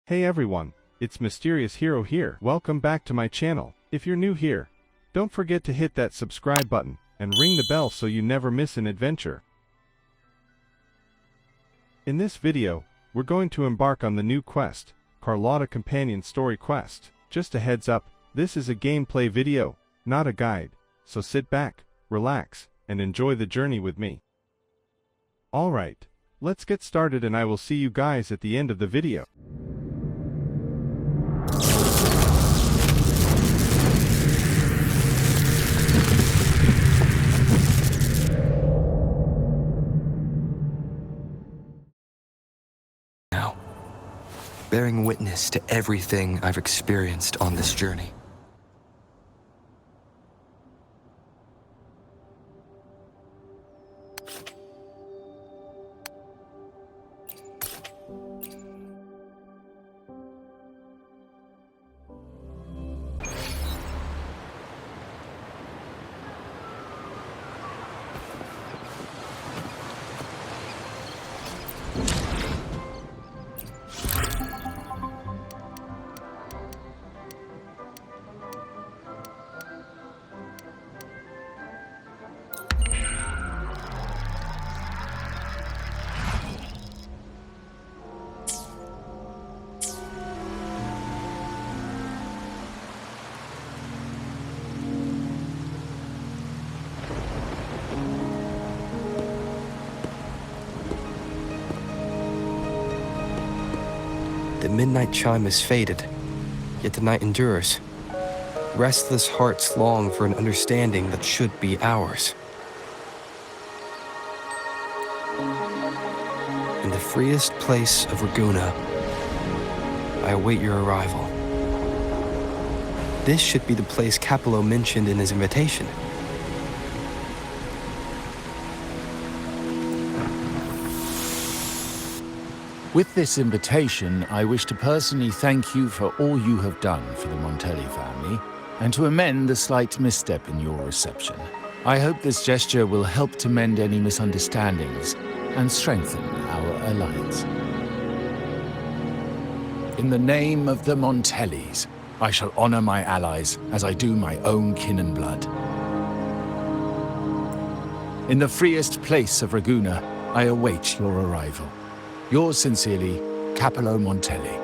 Hey everyone, it's Mysterious Hero here. Welcome back to my channel. If you're new here, don't forget to hit that subscribe button and ring the bell so you never miss an adventure. In this video, we're going to embark on the new quest, Carlotta Companion Story Quest. Just a heads up, this is a gameplay video, not a guide, so sit back, relax, and enjoy the journey with me. Alright, let's get started and I will see you guys at the end of the video. Bearing witness to everything I've experienced on this journey. The midnight chime has faded, yet the night endures. Restless hearts long for an understanding that should be ours. In the freest place of Ragunna, I await your arrival. This should be the place Capello mentioned in his invitation. With this invitation, I wish to personally thank you for all you have done for the Montelli family, and to amend the slight misstep in your reception. I hope this gesture will help to mend any misunderstandings and strengthen our alliance. In the name of the Montellis, I shall honor my allies as I do my own kin and blood. In the freest place of Ragunna, I await your arrival. Yours sincerely, Capello Montelli.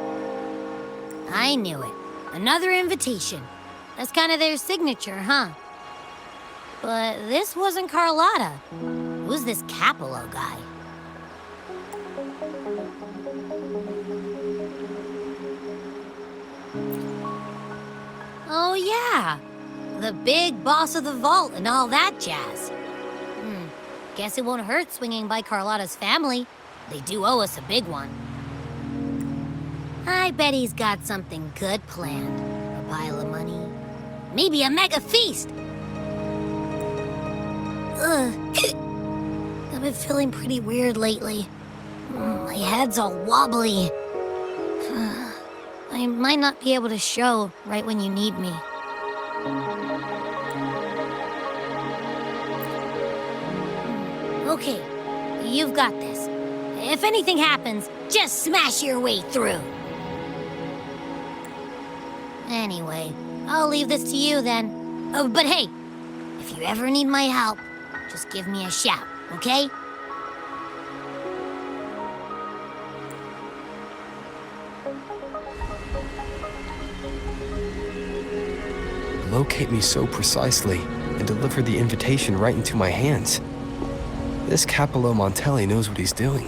I knew it. Another invitation. That's kind of their signature, huh? But this wasn't Carlotta. Who's this Capello guy? Oh yeah, the big boss of the vault and all that jazz. Guess it won't hurt swinging by Carlotta's family. They do owe us a big one. I bet he's got something good planned. A pile of money. Maybe a mega feast! Ugh. I've been feeling pretty weird lately. My head's all wobbly. I might not be able to show right when you need me. Okay, you've got this. If anything happens, just smash your way through. Anyway, I'll leave this to you then. Oh, but hey, if you ever need my help, just give me a shout, okay? Locate me so precisely and deliver the invitation right into my hands. This Capello Montelli knows what he's doing.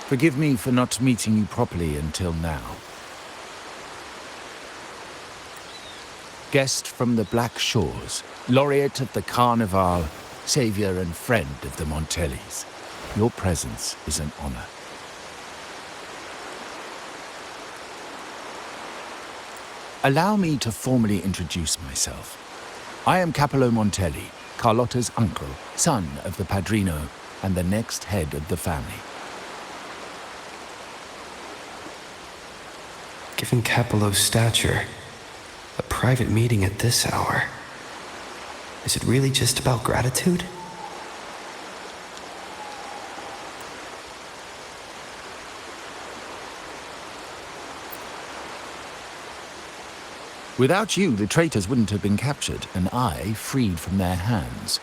Forgive me for not meeting you properly until now. Guest from the Black Shores, laureate of the Carnival, savior and friend of the Montellis. Your presence is an honor. Allow me to formally introduce myself. I am Capello Montelli, Carlotta's uncle, son of the Padrino, and the next head of the family. Given Capello's stature, a private meeting at this hour. Is it really just about gratitude? Without you, the traitors wouldn't have been captured, and I freed from their hands.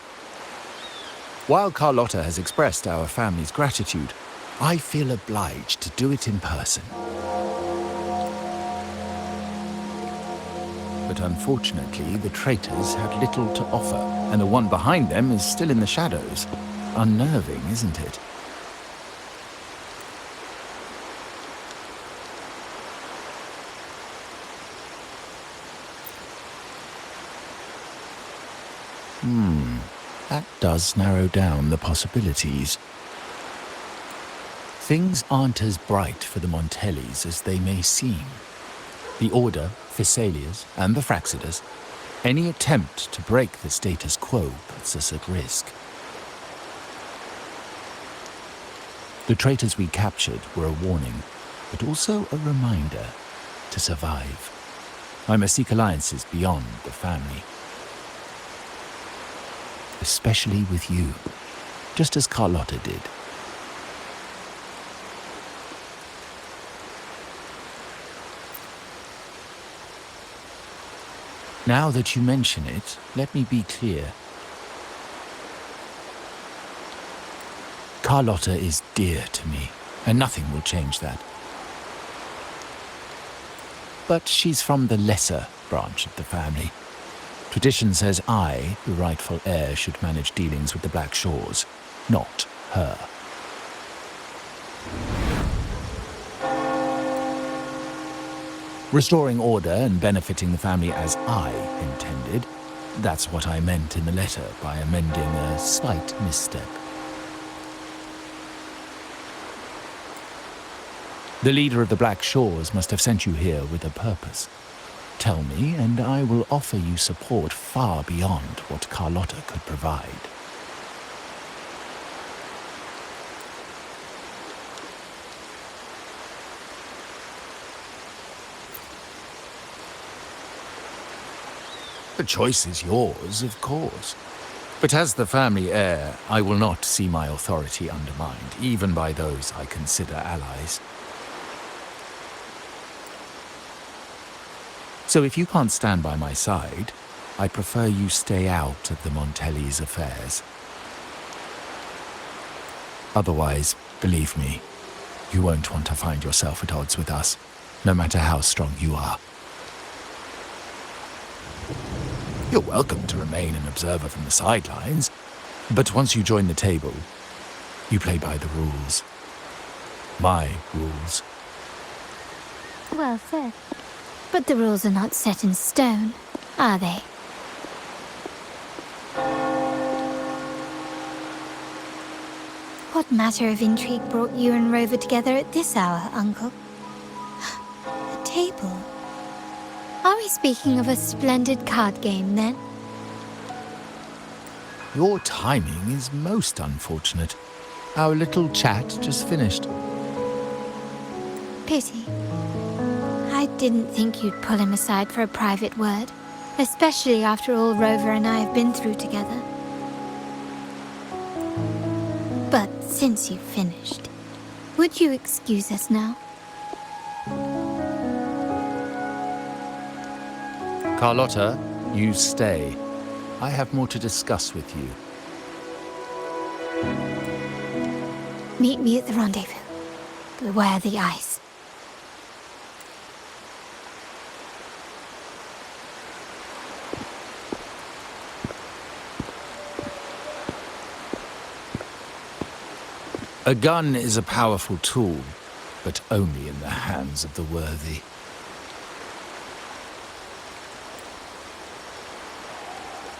While Carlotta has expressed our family's gratitude, I feel obliged to do it in person. But unfortunately, the traitors had little to offer, and the one behind them is still in the shadows. Unnerving, isn't it? That does narrow down the possibilities. Things aren't as bright for the Montellis as they may seem. The Order, Physaelias, and the Fraxidas, any attempt to break the status quo puts us at risk. The traitors we captured were a warning, but also a reminder to survive. I must seek alliances beyond the family. Especially with you, just as Carlotta did. Now that you mention it, let me be clear. Carlotta is dear to me, and nothing will change that. But she's from the lesser branch of the family. Tradition says I, the rightful heir, should manage dealings with the Black Shores, not her. Restoring order and benefiting the family as I intended, that's what I meant in the letter by amending a slight misstep. The leader of the Black Shores must have sent you here with a purpose. Tell me, and I will offer you support far beyond what Carlotta could provide. The choice is yours, of course. But as the family heir, I will not see my authority undermined, even by those I consider allies. So if you can't stand by my side, I prefer you stay out of the Montelli's affairs. Otherwise, believe me, you won't want to find yourself at odds with us, no matter how strong you are. You're welcome to remain an observer from the sidelines, but once you join the table, you play by the rules. My rules. Well said. But the rules are not set in stone, are they? What matter of intrigue brought you and Rover together at this hour, Uncle? A table? Are we speaking of a splendid card game, then? Your timing is most unfortunate. Our little chat just finished. Pity. I didn't think you'd pull him aside for a private word, especially after all Rover and I have been through together. But since you've finished, would you excuse us now? Carlotta, you stay. I have more to discuss with you. Meet me at the rendezvous. Beware the ice. A gun is a powerful tool, but only in the hands of the worthy.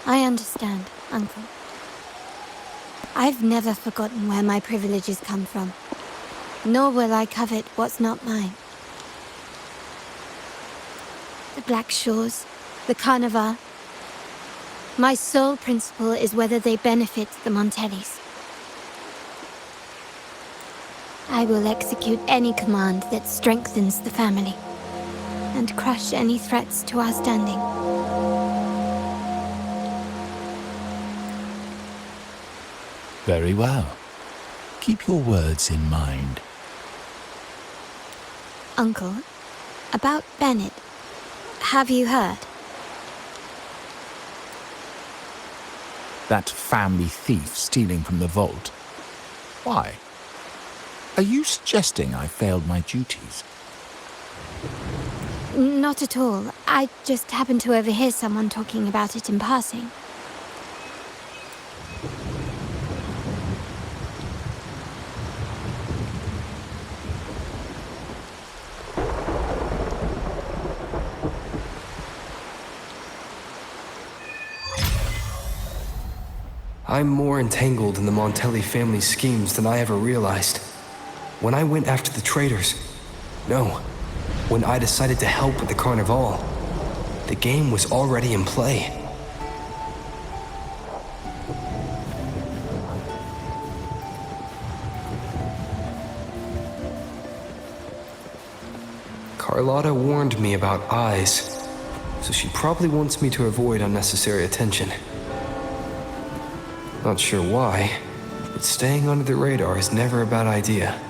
I understand, Uncle. I've never forgotten where my privileges come from, nor will I covet what's not mine. the Black Shores, the Carnival. My sole principle is whether they benefit the Montellis. I will execute any command that strengthens the family, and crush any threats to our standing. Very well. Keep your words in mind. Uncle, about Bennett, have you heard? That family thief stealing from the vault. Why? Are you suggesting I failed my duties? Not at all. I just happened to overhear someone talking about it in passing. I'm more entangled in the Montelli family's schemes than I ever realized. When I went after the traitors, no, when I decided to help with the Carnival, the game was already in play. Carlotta warned me about eyes, so she probably wants me to avoid unnecessary attention. Not sure why, but staying under the radar is never a bad idea.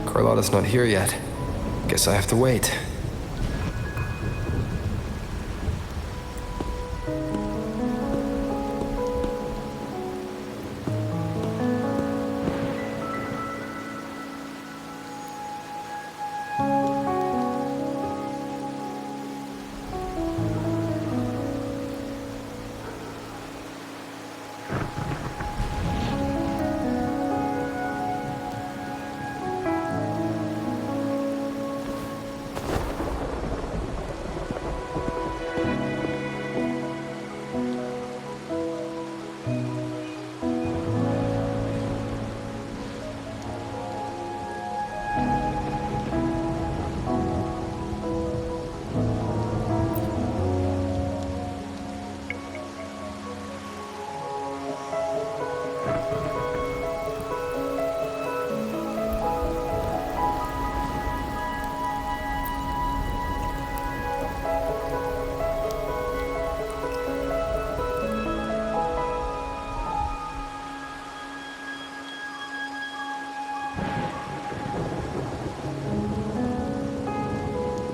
Carlotta's not here yet. Guess I have to wait.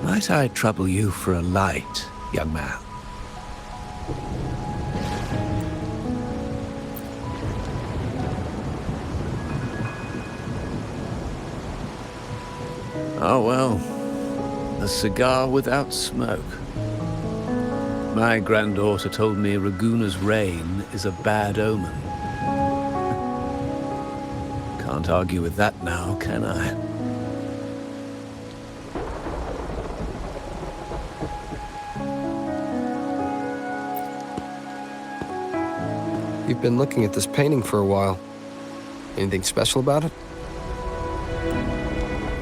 Might I trouble you for a light, young man? Oh well, a cigar without smoke. My granddaughter told me Raguna's rain is a bad omen. Can't argue with that now, can I? You've been looking at this painting for a while. Anything special about it?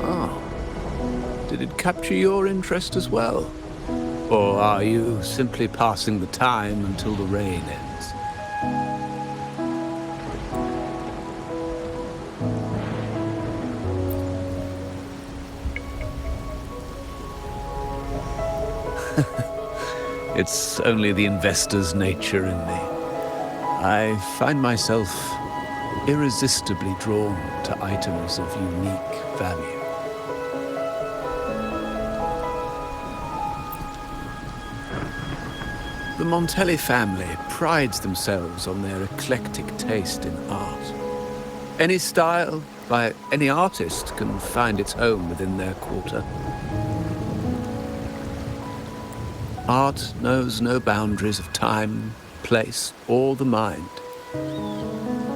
Oh. Did it capture your interest as well? Or are you simply passing the time until the rain ends? It's only the investor's nature in me. I find myself irresistibly drawn to items of unique value. The Montelli family prides themselves on their eclectic taste in art. Any style, by any artist, can find its home within their quarter. Art knows no boundaries of time, place, or the mind.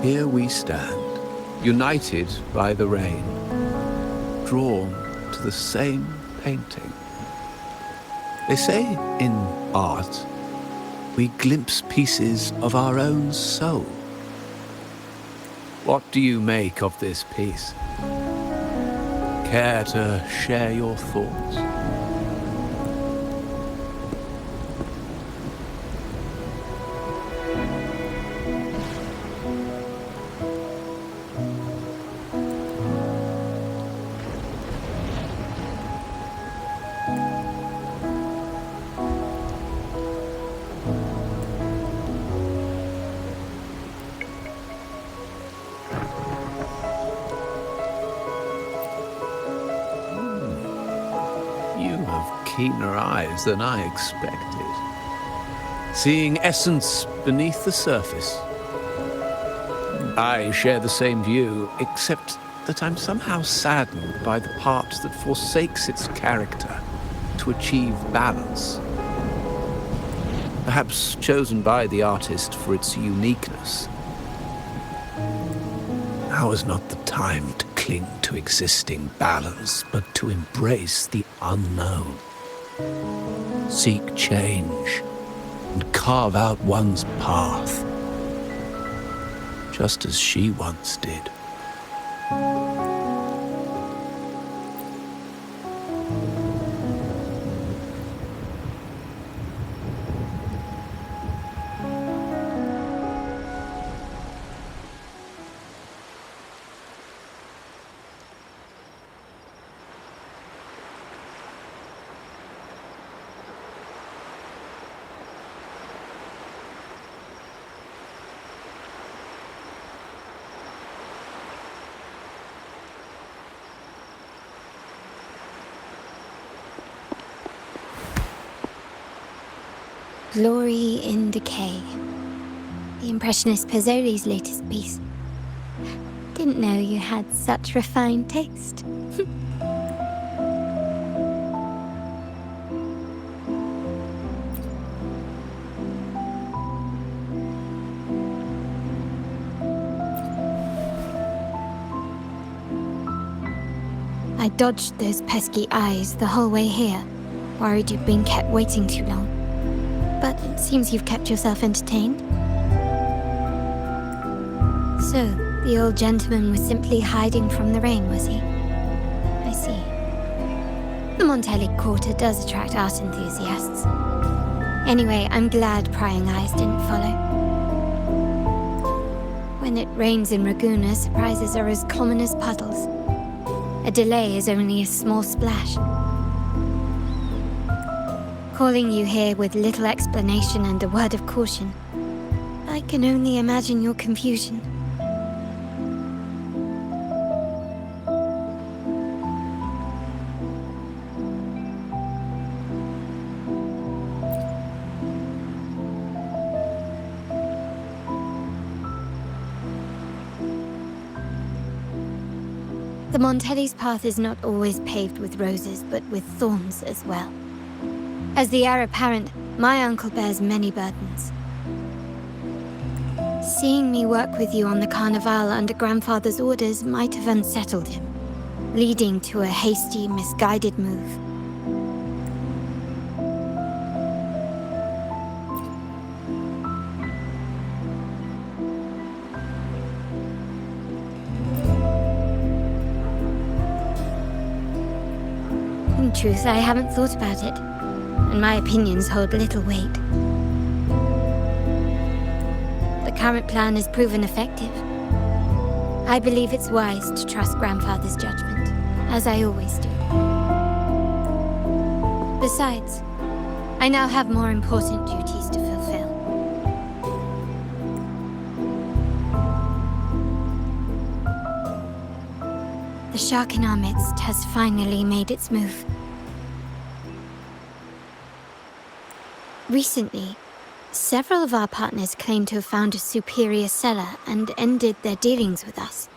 Here we stand, united by the rain, drawn to the same painting. They say in art, we glimpse pieces of our own soul. What do you make of this piece? Care to share your thoughts? You have keener eyes than I expected. Seeing essence beneath the surface. I share the same view, except that I'm somehow saddened by the part that forsakes its character to achieve balance. Perhaps chosen by the artist for its uniqueness. Now is not the time to cling to existing balance, but to embrace the unknown. Seek change and carve out one's path, just as she once did. Glory in Decay. The Impressionist Pizzoli's latest piece. Didn't know you had such refined taste. I dodged those pesky eyes the whole way here, worried you'd been kept waiting too long. But it seems you've kept yourself entertained. So, the old gentleman was simply hiding from the rain, was he? I see. The Montelli Quarter does attract art enthusiasts. Anyway, I'm glad prying eyes didn't follow. When it rains in Raguna, surprises are as common as puddles. A delay is only a small splash. Calling you here with little explanation and a word of caution. I can only imagine your confusion. The Montelli's path is not always paved with roses, but with thorns as well. As the heir apparent, my uncle bears many burdens. Seeing me work with you on the Carnival under grandfather's orders might have unsettled him, leading to a hasty, misguided move. In truth, I haven't thought about it, and my opinions hold little weight. The current plan has proven effective. I believe it's wise to trust Grandfather's judgment, as I always do. Besides, I now have more important duties to fulfill. The shark in our midst has finally made its move. Recently, several of our partners claimed to have found a superior cellar and ended their dealings with us.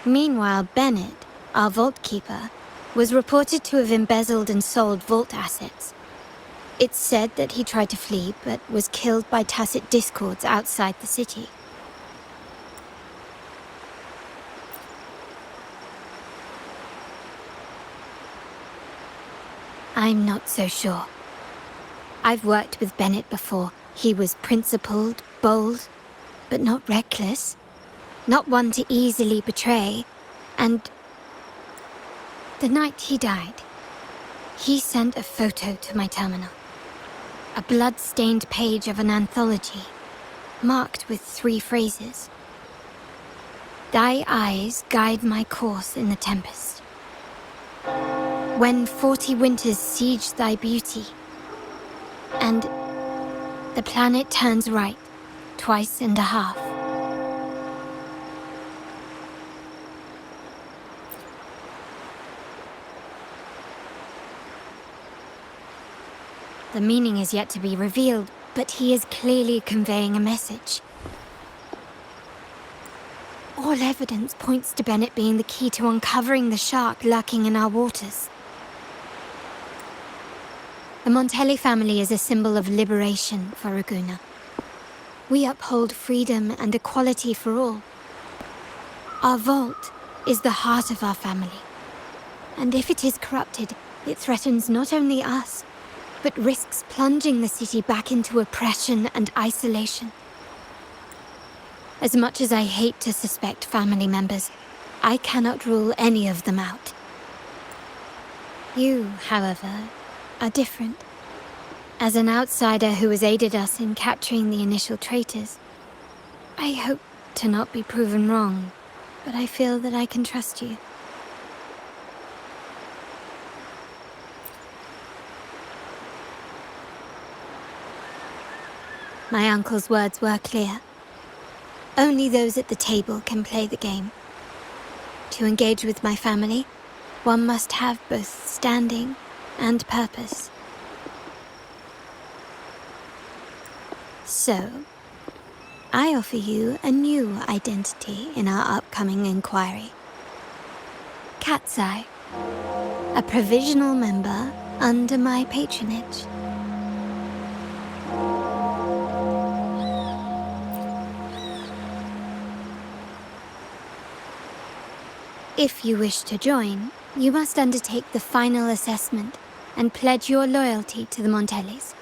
Meanwhile, Bennett, our vault keeper, was reported to have embezzled and sold vault assets. It's said that he tried to flee, but was killed by tacit discords outside the city. I'm not so sure. I've worked with Bennett before. He was principled, bold, but not reckless. Not one to easily betray. And the night he died, he sent a photo to my terminal. A blood-stained page of an anthology, marked with 3 phrases. Thy eyes guide my course in the tempest. When 40 winters siege thy beauty, and the planet turns right, twice and a half. The meaning is yet to be revealed, but he is clearly conveying a message. All evidence points to Bennett being the key to uncovering the shark lurking in our waters. The Montelli family is a symbol of liberation for Raguna. We uphold freedom and equality for all. Our vault is the heart of our family. And if it is corrupted, it threatens not only us, but risks plunging the city back into oppression and isolation. As much as I hate to suspect family members, I cannot rule any of them out. You, however, are different. As an outsider who has aided us in capturing the initial traitors, I hope to not be proven wrong, but I feel that I can trust you. My uncle's words were clear. Only those at the table can play the game. To engage with my family, one must have both standing and purpose. So, I offer you a new identity in our upcoming inquiry. Cat's Eye, a provisional member under my patronage. If you wish to join, you must undertake the final assessment and pledge your loyalty to the Montellis.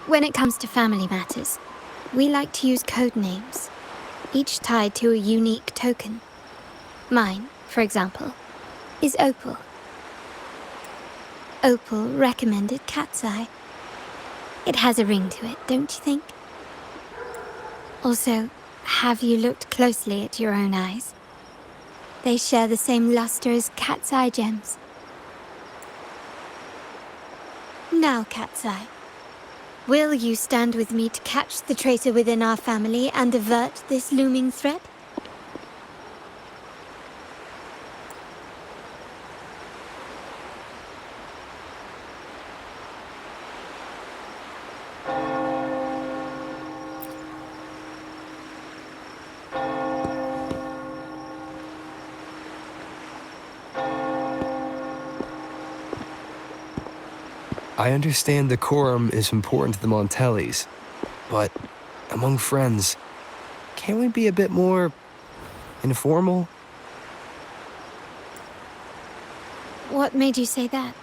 When it comes to family matters, we like to use code names, each tied to a unique token. Mine, for example, is Opal. Opal recommended Cat's Eye. It has a ring to it, don't you think? Also, have you looked closely at your own eyes? They share the same luster as Cat's Eye gems. Now, Cat's Eye, will you stand with me to catch the traitor within our family and avert this looming threat? I understand decorum is important to the Montellis, but among friends, can't we be a bit more informal? What made you say that?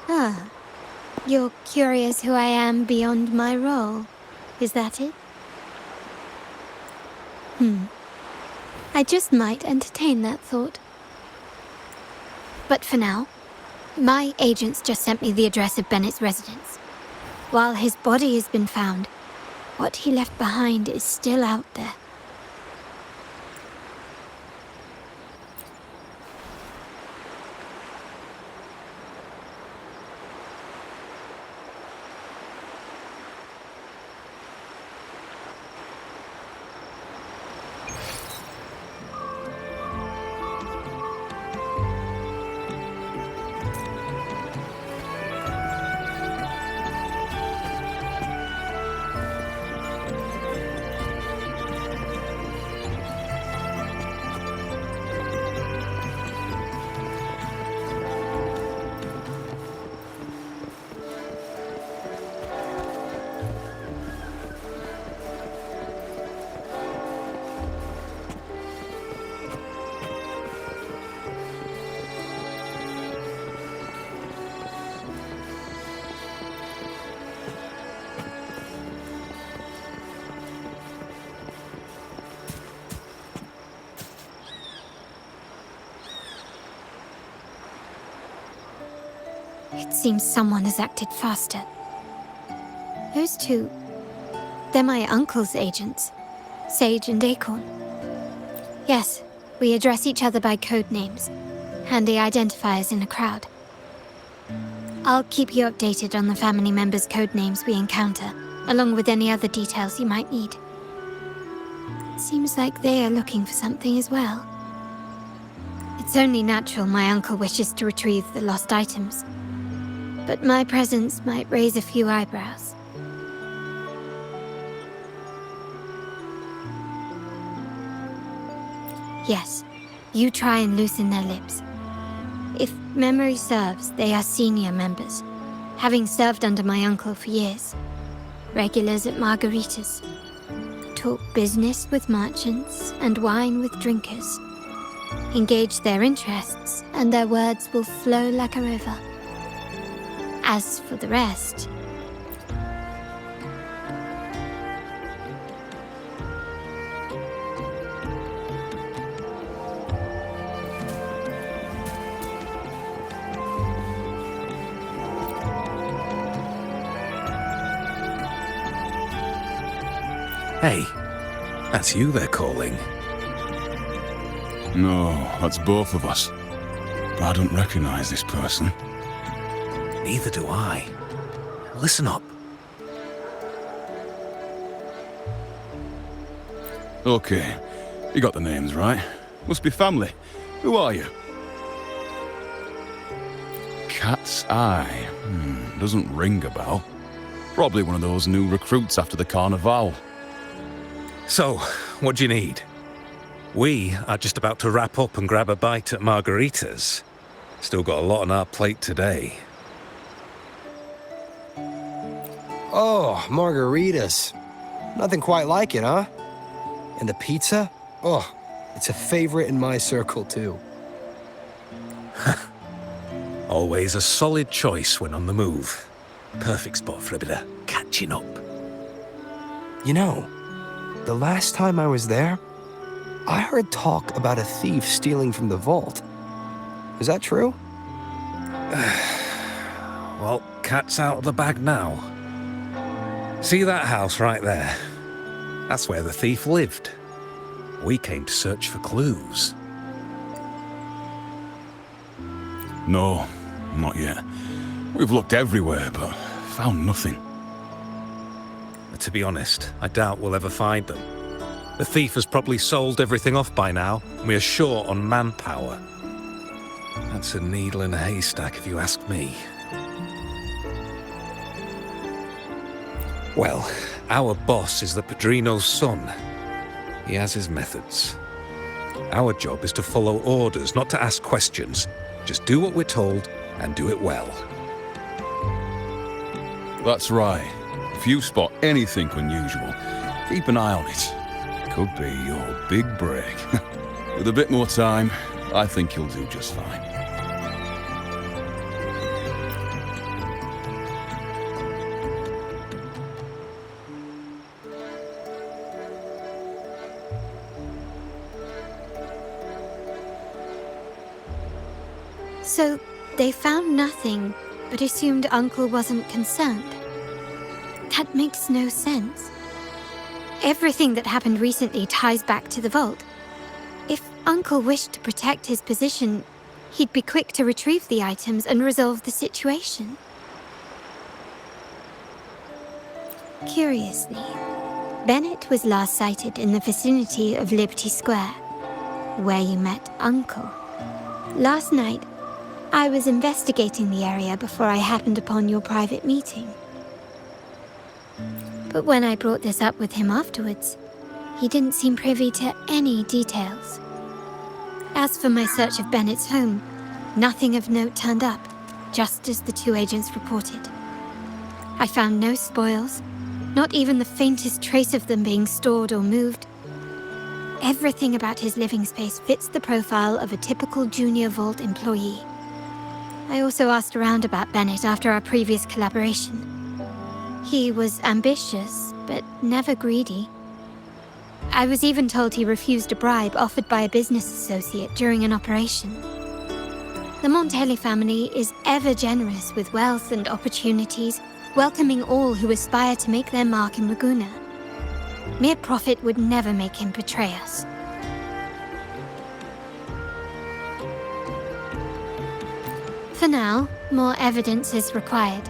Ah, you're curious who I am beyond my role. Is that it? I just might entertain that thought. But for now, my agents just sent me the address of Bennett's residence. While his body has been found, what he left behind is still out there. It seems someone has acted faster. Those two, they're my uncle's agents, Sage and Acorn. Yes, we address each other by code names, handy identifiers in a crowd. I'll keep you updated on the family members' code names we encounter, along with any other details you might need. Seems like they are looking for something as well. It's only natural my uncle wishes to retrieve the lost items, but my presence might raise a few eyebrows. Yes, you try and loosen their lips. If memory serves, they are senior members, having served under my uncle for years. Regulars at margaritas. Talk business with merchants and wine with drinkers. Engage their interests, and their words will flow like a river. As for the rest... Hey, that's you they're calling. No, that's both of us. But I don't recognize this person. Neither do I. Listen up. Okay, you got the names right. Must be family. Who are you? Cat's Eye. Doesn't ring a bell. Probably one of those new recruits after the Carnival. So, what do you need? We are just about to wrap up and grab a bite at margaritas. Still got a lot on our plate today. Oh, margaritas. Nothing quite like it, huh? And the pizza? Oh, it's a favorite in my circle, too. Always a solid choice when on the move. Perfect spot for a bit of catching up. You know, the last time I was there, I heard talk about a thief stealing from the vault. Is that true? Well, cat's out of the bag now. See that house right there? That's where the thief lived. We came to search for clues. No, not yet. We've looked everywhere, but found nothing. To be honest, I doubt we'll ever find them. The thief has probably sold everything off by now, and we are short on manpower. That's a needle in a haystack, if you ask me. Well, our boss is the Padrino's son. He has his methods. Our job is to follow orders, not to ask questions. Just do what we're told, and do it well. That's right. If you spot anything unusual, keep an eye on it. Could be your big break. With a bit more time, I think you'll do just fine. So, they found nothing, but assumed Uncle wasn't concerned. That makes no sense. Everything that happened recently ties back to the vault. If Uncle wished to protect his position, he'd be quick to retrieve the items and resolve the situation. Curiously, Bennett was last sighted in the vicinity of Liberty Square, where you met Uncle. Last night, I was investigating the area before I happened upon your private meeting. But when I brought this up with him afterwards, he didn't seem privy to any details. As for my search of Bennett's home, nothing of note turned up, just as the two agents reported. I found no spoils, not even the faintest trace of them being stored or moved. Everything about his living space fits the profile of a typical junior vault employee. I also asked around about Bennett after our previous collaboration. He was ambitious, but never greedy. I was even told he refused a bribe offered by a business associate during an operation. The Montelli family is ever generous with wealth and opportunities, welcoming all who aspire to make their mark in Laguna. Mere profit would never make him betray us. For now, more evidence is required.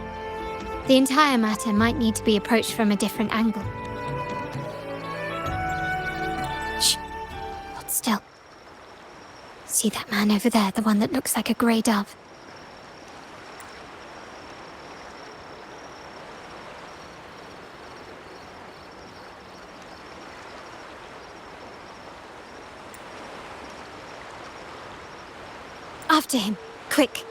The entire matter might need to be approached from a different angle. Shh. Hold still. See that man over there, the one that looks like a grey dove? After him, quick!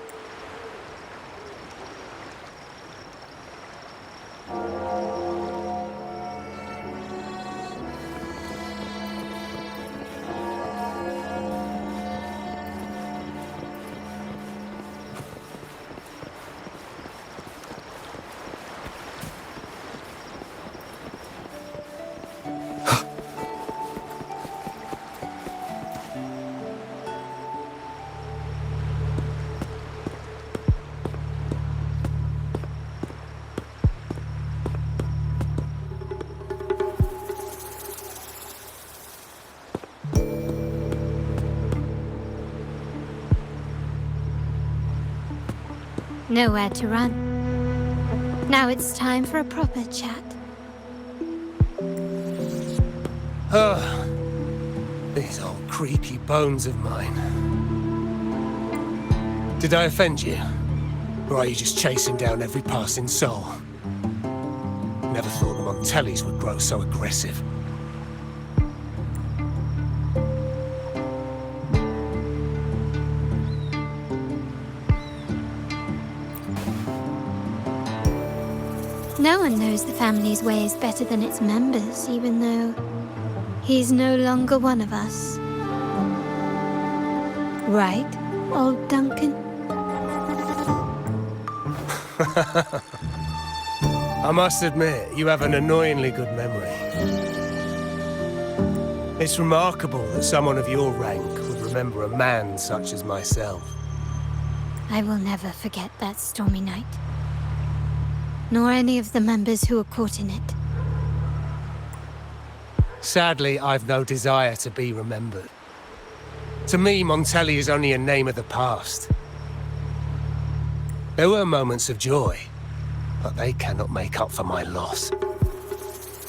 Nowhere to run. Now it's time for a proper chat. These old creaky bones of mine. Did I offend you? Or are you just chasing down every passing soul? Never thought the Montellis would grow so aggressive. No one knows the family's ways better than its members, even though he's no longer one of us. Right, old Duncan? I must admit, you have an annoyingly good memory. It's remarkable that someone of your rank would remember a man such as myself. I will never forget that stormy night. Nor any of the members who were caught in it. Sadly, I've no desire to be remembered. To me, Montelli is only a name of the past. There were moments of joy, but they cannot make up for my loss.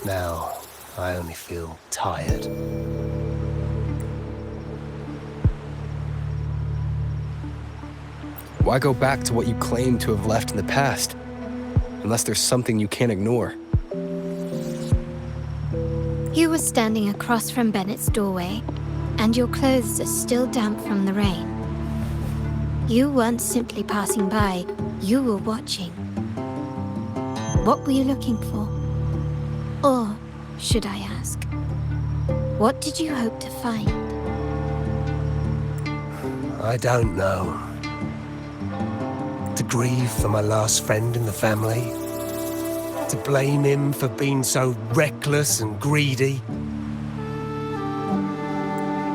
Now, I only feel tired. Why go back to what you claim to have left in the past? Unless there's something you can't ignore. You were standing across from Bennett's doorway, and your clothes are still damp from the rain. You weren't simply passing by, you were watching. What were you looking for? Or, should I ask, what did you hope to find? I don't know. To grieve for my last friend in the family? To blame him for being so reckless and greedy?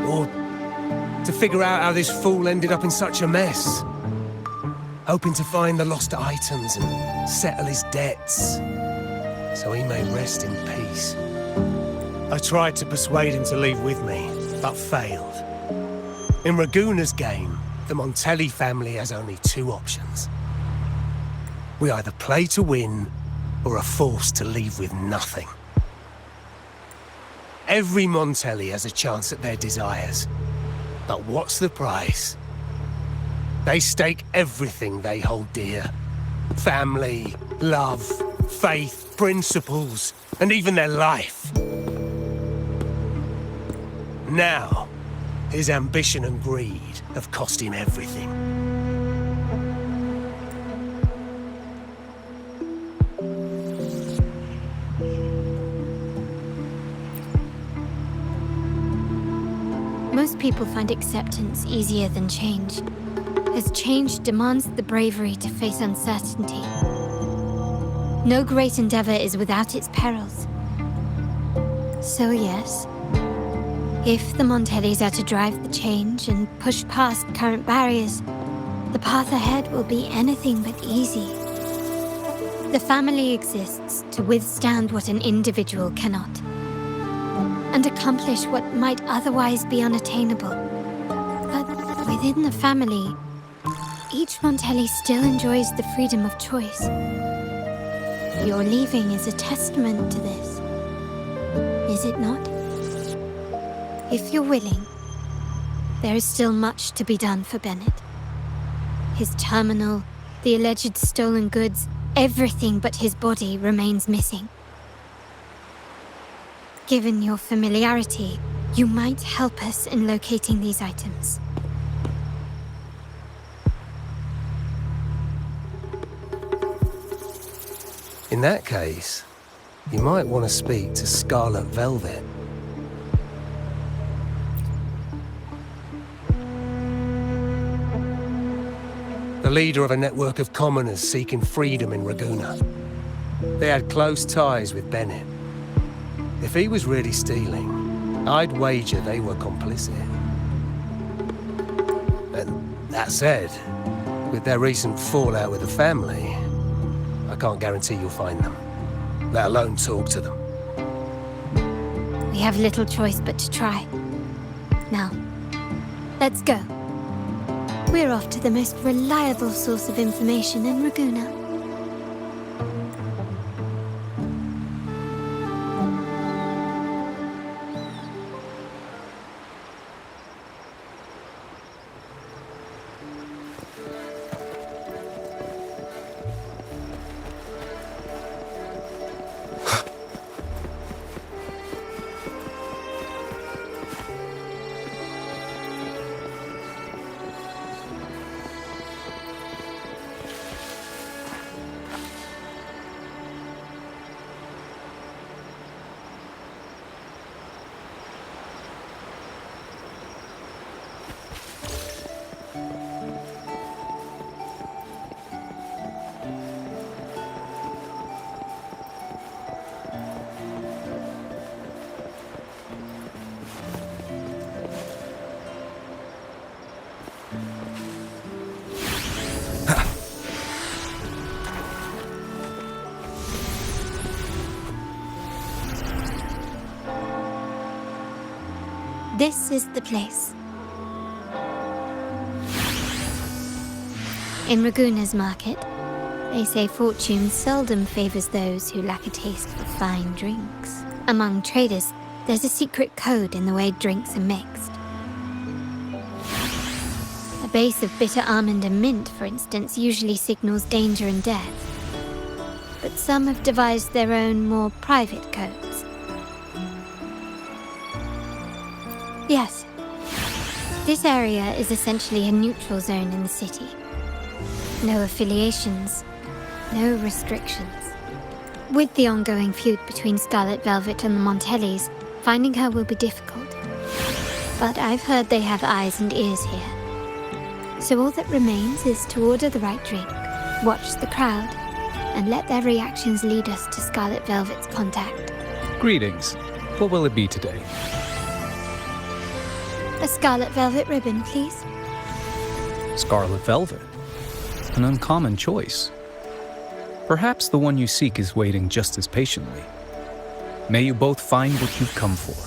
Or to figure out how this fool ended up in such a mess? Hoping to find the lost items and settle his debts, so he may rest in peace. I tried to persuade him to leave with me, but failed. In Raguna's game, the Montelli family has only two options. We either play to win, or are forced to leave with nothing. Every Montelli has a chance at their desires. But what's the price? They stake everything they hold dear. Family, love, faith, principles, and even their life. Now, his ambition and greed have cost him everything. Most people find acceptance easier than change, as change demands the bravery to face uncertainty. No great endeavor is without its perils. So yes, if the Montellis are to drive the change and push past current barriers, the path ahead will be anything but easy. The family exists to withstand what an individual cannot, and accomplish what might otherwise be unattainable. But within the family, each Montelli still enjoys the freedom of choice. Your leaving is a testament to this, is it not? If you're willing, there is still much to be done for Bennett. His terminal, the alleged stolen goods, everything but his body remains missing. Given your familiarity, you might help us in locating these items. In that case, you might want to speak to Scarlet Velvet. The leader of a network of commoners seeking freedom in Raguna. They had close ties with Bennett. If he was really stealing, I'd wager they were complicit. And that said, with their recent fallout with the family, I can't guarantee you'll find them, let alone talk to them. We have little choice but to try. Now, let's go. We're off to the most reliable source of information in Raguna. This is the place. In Raguna's market, they say fortune seldom favors those who lack a taste for fine drinks. Among traders, there's a secret code in the way drinks are mixed. A base of bitter almond and mint, for instance, usually signals danger and death. But some have devised their own, more private codes. Yes. This area is essentially a neutral zone in the city. No affiliations, no restrictions. With the ongoing feud between Scarlet Velvet and the Montellis, finding her will be difficult. But I've heard they have eyes and ears here. So all that remains is to order the right drink, watch the crowd, and let their reactions lead us to Scarlet Velvet's contact. Greetings. What will it be today? A Scarlet Velvet ribbon, please. Scarlet Velvet. An uncommon choice. Perhaps the one you seek is waiting just as patiently. May you both find what you've come for.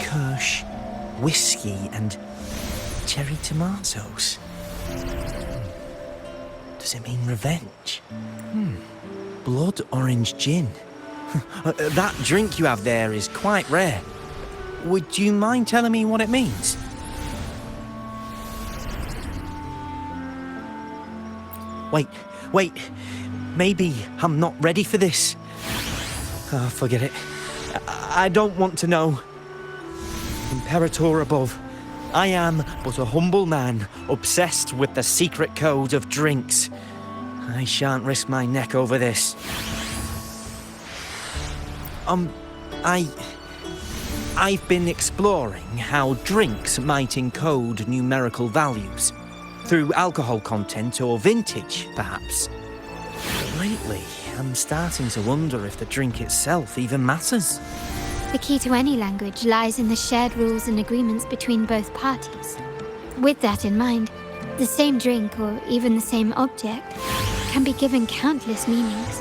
Kirsch, whiskey, and cherry tomatoes. Does it mean revenge? Blood orange gin. That drink you have there is quite rare. Would you mind telling me what it means? Wait. Maybe I'm not ready for this. Oh, forget it. I don't want to know. Imperator above, I am but a humble man, obsessed with the secret code of drinks. I shan't risk my neck over this. I've been exploring how drinks might encode numerical values. Through alcohol content or vintage, perhaps. But lately, I'm starting to wonder if the drink itself even matters. The key to any language lies in the shared rules and agreements between both parties. With that in mind, the same drink or even the same object can be given countless meanings.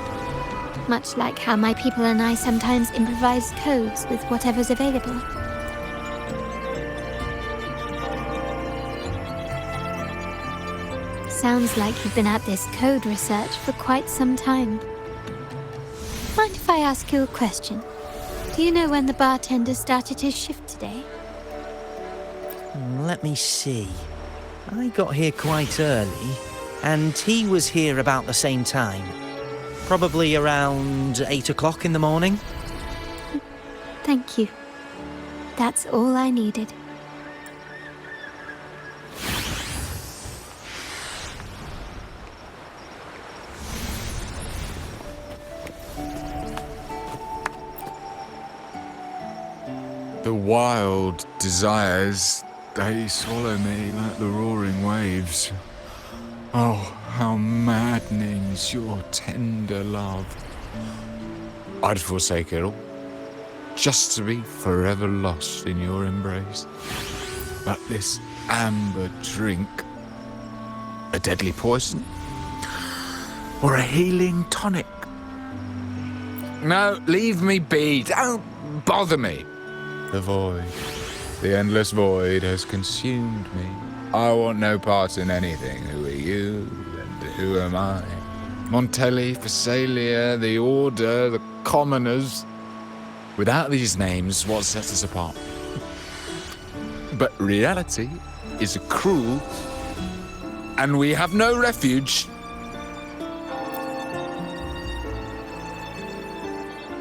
Much like how my people and I sometimes improvise codes with whatever's available. Sounds like you've been at this code research for quite some time. Mind if I ask you a question? Do you know when the bartender started his shift today? Let me see. I got here quite early, and he was here about the same time. Probably around 8 o'clock in the morning. Thank you. That's all I needed. The wild desires, they swallow me like the roaring waves. Oh, how maddening is your tender love. I'd forsake it all, just to be forever lost in your embrace. But this amber drink, a deadly poison, or a healing tonic? No, leave me be, don't bother me. The void, the endless void has consumed me. I want no part in anything. Who are you and who am I? Montelli, Phasalia, the Order, the Commoners. Without these names, what sets us apart? But reality is cruel, and we have no refuge.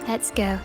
Let's go.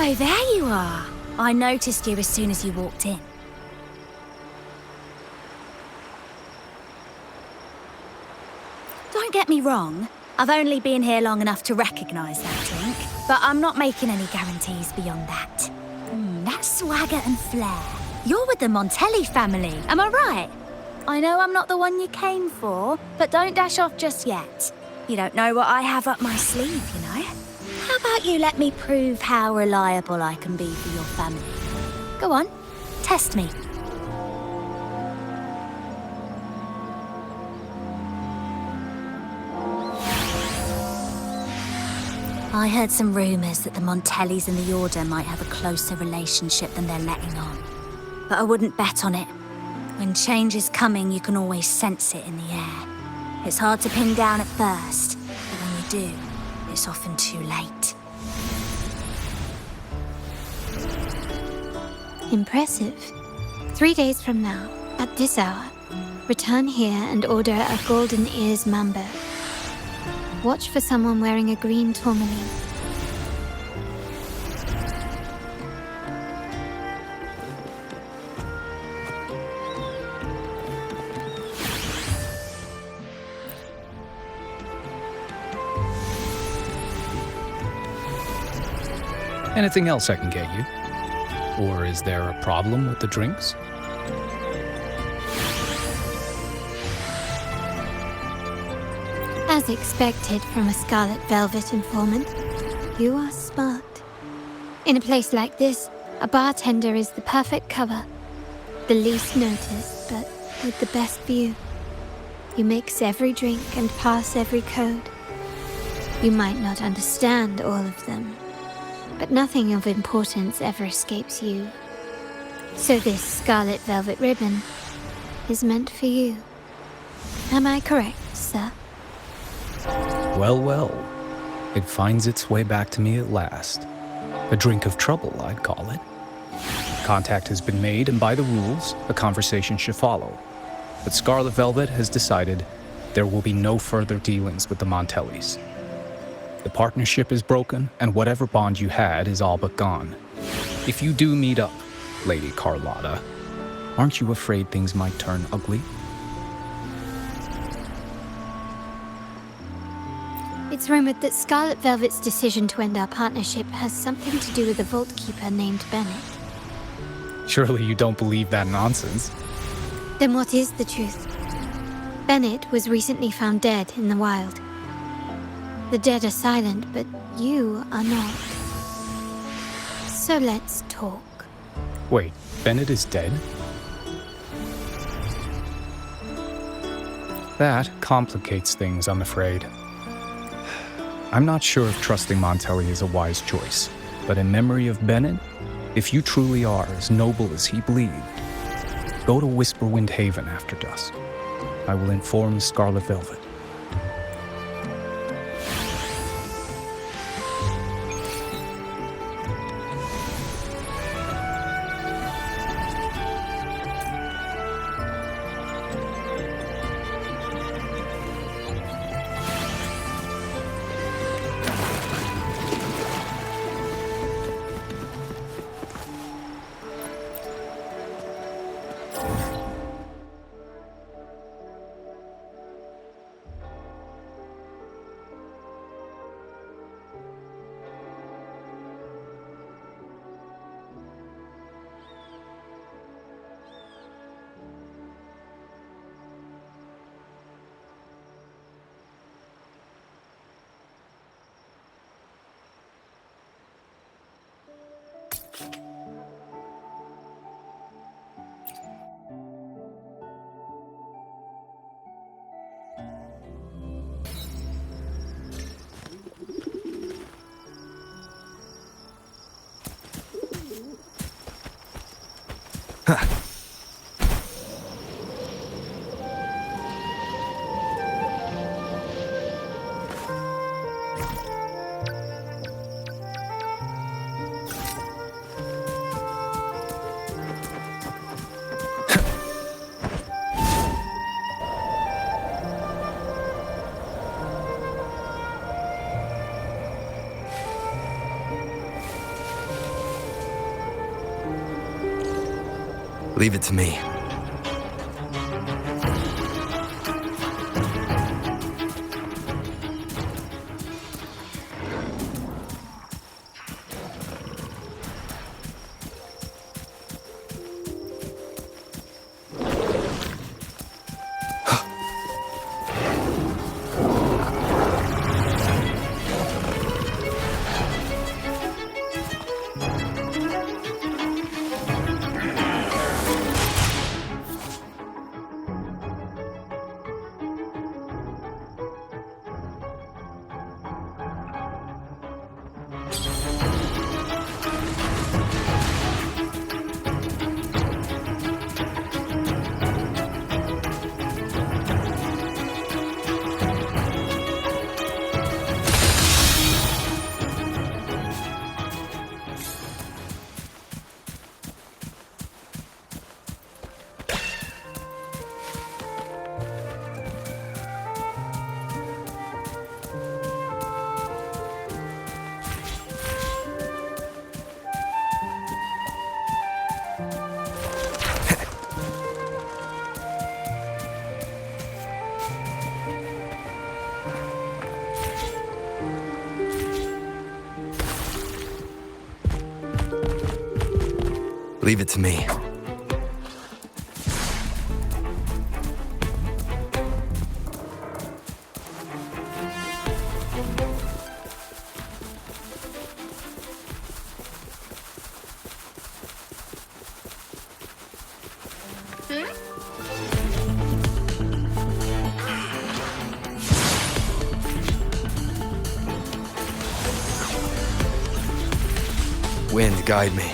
Oh, there you are. I noticed you as soon as you walked in. Don't get me wrong, I've only been here long enough to recognise that drink, but I'm not making any guarantees beyond that. That swagger and flair. You're with the Montelli family, am I right? I know I'm not the one you came for, but don't dash off just yet. You don't know what I have up my sleeve, you know? How about you let me prove how reliable I can be for your family? Go on, test me. I heard some rumours that the Montellis and the Order might have a closer relationship than they're letting on. But I wouldn't bet on it. When change is coming, you can always sense it in the air. It's hard to pin down at first, but when you do, it's often too late. Impressive. 3 days from now, at this hour, return here and order a golden ears mambo. Watch for someone wearing a green tourmaline. Anything else I can get you? Or is there a problem with the drinks? As expected from a Scarlet Velvet informant, you are smart. In a place like this, a bartender is the perfect cover. The least noticed, but with the best view. You mix every drink and pass every code. You might not understand all of them, but nothing of importance ever escapes you. So this Scarlet Velvet ribbon is meant for you. Am I correct, sir? Well, well. It finds its way back to me at last. A drink of trouble, I'd call it. Contact has been made, and by the rules, a conversation should follow. But Scarlet Velvet has decided there will be no further dealings with the Montellis. The partnership is broken, and whatever bond you had is all but gone. If you do meet up, Lady Carlotta, aren't you afraid things might turn ugly? It's rumored that Scarlet Velvet's decision to end our partnership has something to do with a Vault Keeper named Bennett. Surely you don't believe that nonsense. Then what is the truth? Bennett was recently found dead in the wild. The dead are silent, but you are not. So let's talk. Wait, Bennett is dead? That complicates things, I'm afraid. I'm not sure if trusting Montelli is a wise choice, but in memory of Bennett, if you truly are as noble as he believed, go to Whisperwind Haven after dusk. I will inform Scarlet Velvet. Leave it to me. Leave it to me. Wind, guide me.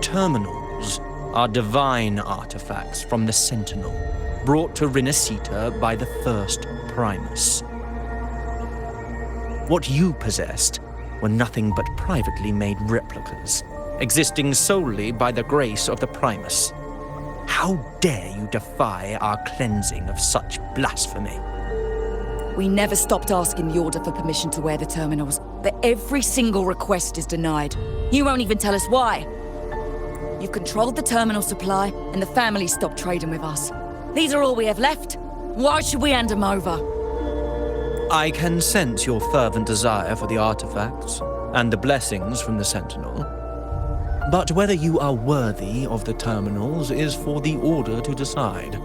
Terminals are divine artifacts from the Sentinel, brought to Rinascita by the first Primus. What you possessed were nothing but privately made replicas, existing solely by the grace of the Primus. How dare you defy our cleansing of such blasphemy? We never stopped asking the Order for permission to wear the terminals, but every single request is denied. You won't even tell us why. You've controlled the terminal supply, and the family stopped trading with us. These are all we have left. Why should we hand them over? I can sense your fervent desire for the artifacts and the blessings from the Sentinel. But whether you are worthy of the terminals is for the Order to decide.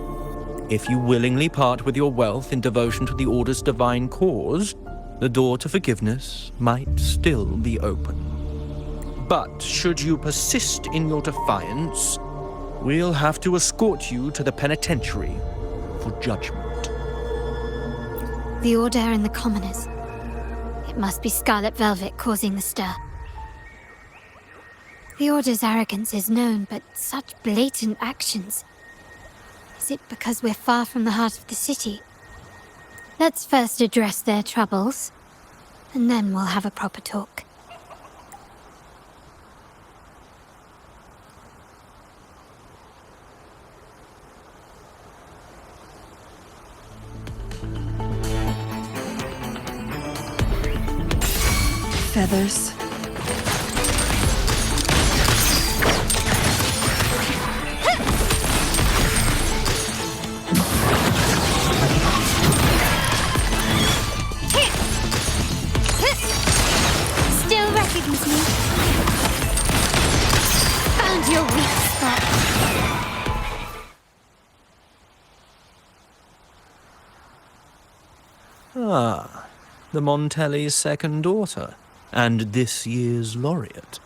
If you willingly part with your wealth in devotion to the Order's divine cause, the door to forgiveness might still be open. But should you persist in your defiance, we'll have to escort you to the penitentiary for judgment. The Order and the Commoners. It must be Scarlet Velvet causing the stir. The Order's arrogance is known, but such blatant actions. Is it because we're far from the heart of the city? Let's first address their troubles, and then we'll have a proper talk. Feathers. Still recognize me? Found your weak spot. Ah, the Montelli's second daughter, and this year's laureate.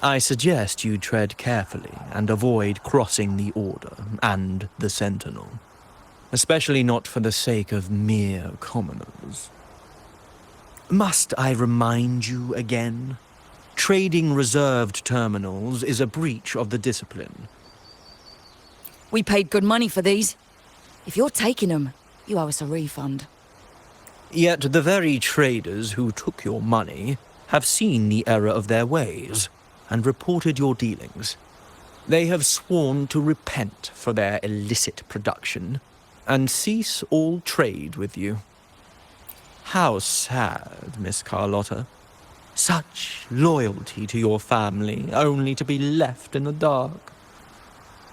I suggest you tread carefully and avoid crossing the Order and the Sentinel, especially not for the sake of mere commoners. Must I remind you again? Trading reserved terminals is a breach of the discipline. We paid good money for these. If you're taking them, you owe us a refund. Yet the very traders who took your money have seen the error of their ways and reported your dealings. They have sworn to repent for their illicit production and cease all trade with you. How sad, Miss Carlotta. Such loyalty to your family, only to be left in the dark.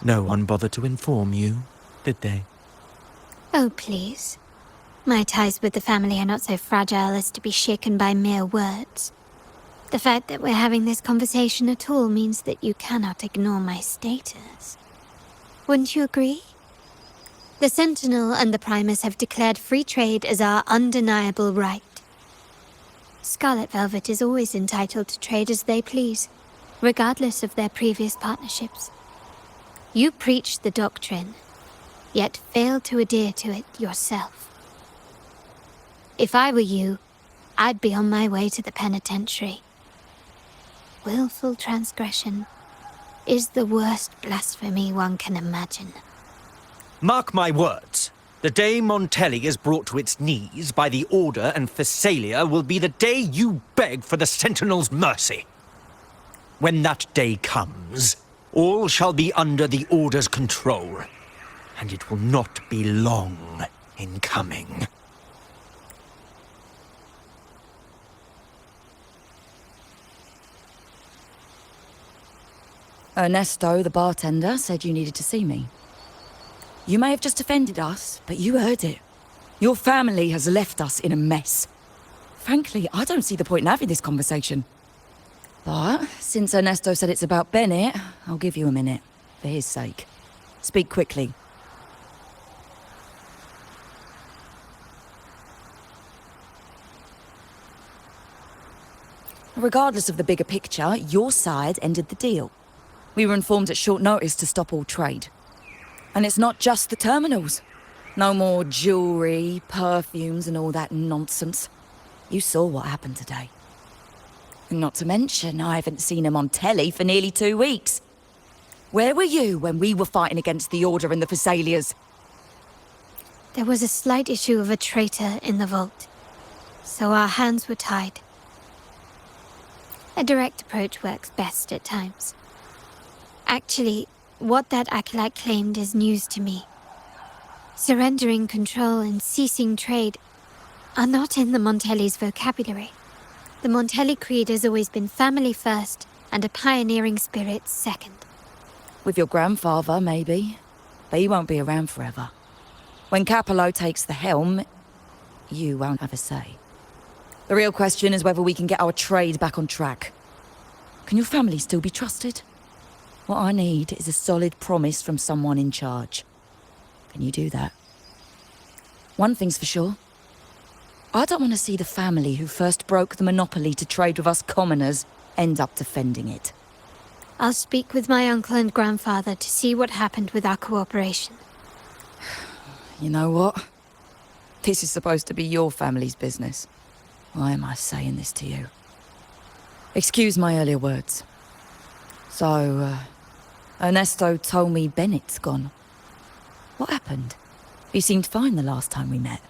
No one bothered to inform you, did they? Oh, please. My ties with the family are not so fragile as to be shaken by mere words. The fact that we're having this conversation at all means that you cannot ignore my status. Wouldn't you agree? The Sentinel and the Primus have declared free trade as our undeniable right. Scarlet Velvet is always entitled to trade as they please, regardless of their previous partnerships. You preach the doctrine, yet fail to adhere to it yourself. If I were you, I'd be on my way to the penitentiary. Willful transgression is the worst blasphemy one can imagine. Mark my words. The day Montelli is brought to its knees by the Order and Phasalia will be the day you beg for the Sentinel's mercy. When that day comes, all shall be under the Order's control, and it will not be long in coming. Ernesto, the bartender, said you needed to see me. You may have just offended us, but you heard it. Your family has left us in a mess. Frankly, I don't see the point in having this conversation. But since Ernesto said it's about Bennett, I'll give you a minute, for his sake. Speak quickly. Regardless of the bigger picture, your side ended the deal. We were informed at short notice to stop all trade. And it's not just the terminals. No more jewelry, perfumes, and all that nonsense. You saw what happened today. Not to mention, I haven't seen him on telly for nearly 2 weeks. Where were you when we were fighting against the Order and the Phasalias? There was a slight issue of a traitor in the vault, so our hands were tied. A direct approach works best at times. Actually, what that acolyte claimed is news to me. Surrendering control and ceasing trade are not in the Montelli's vocabulary. The Montelli creed has always been family first and a pioneering spirit second. With your grandfather, maybe. But he won't be around forever. When Capello takes the helm, you won't have a say. The real question is whether we can get our trade back on track. Can your family still be trusted? What I need is a solid promise from someone in charge. Can you do that? One thing's for sure. I don't want to see the family who first broke the monopoly to trade with us commoners end up defending it. I'll speak with my uncle and grandfather to see what happened with our cooperation. You know what? This is supposed to be your family's business. Why am I saying this to you? Excuse my earlier words. So, Ernesto told me Bennett's gone. What happened? He seemed fine the last time we met.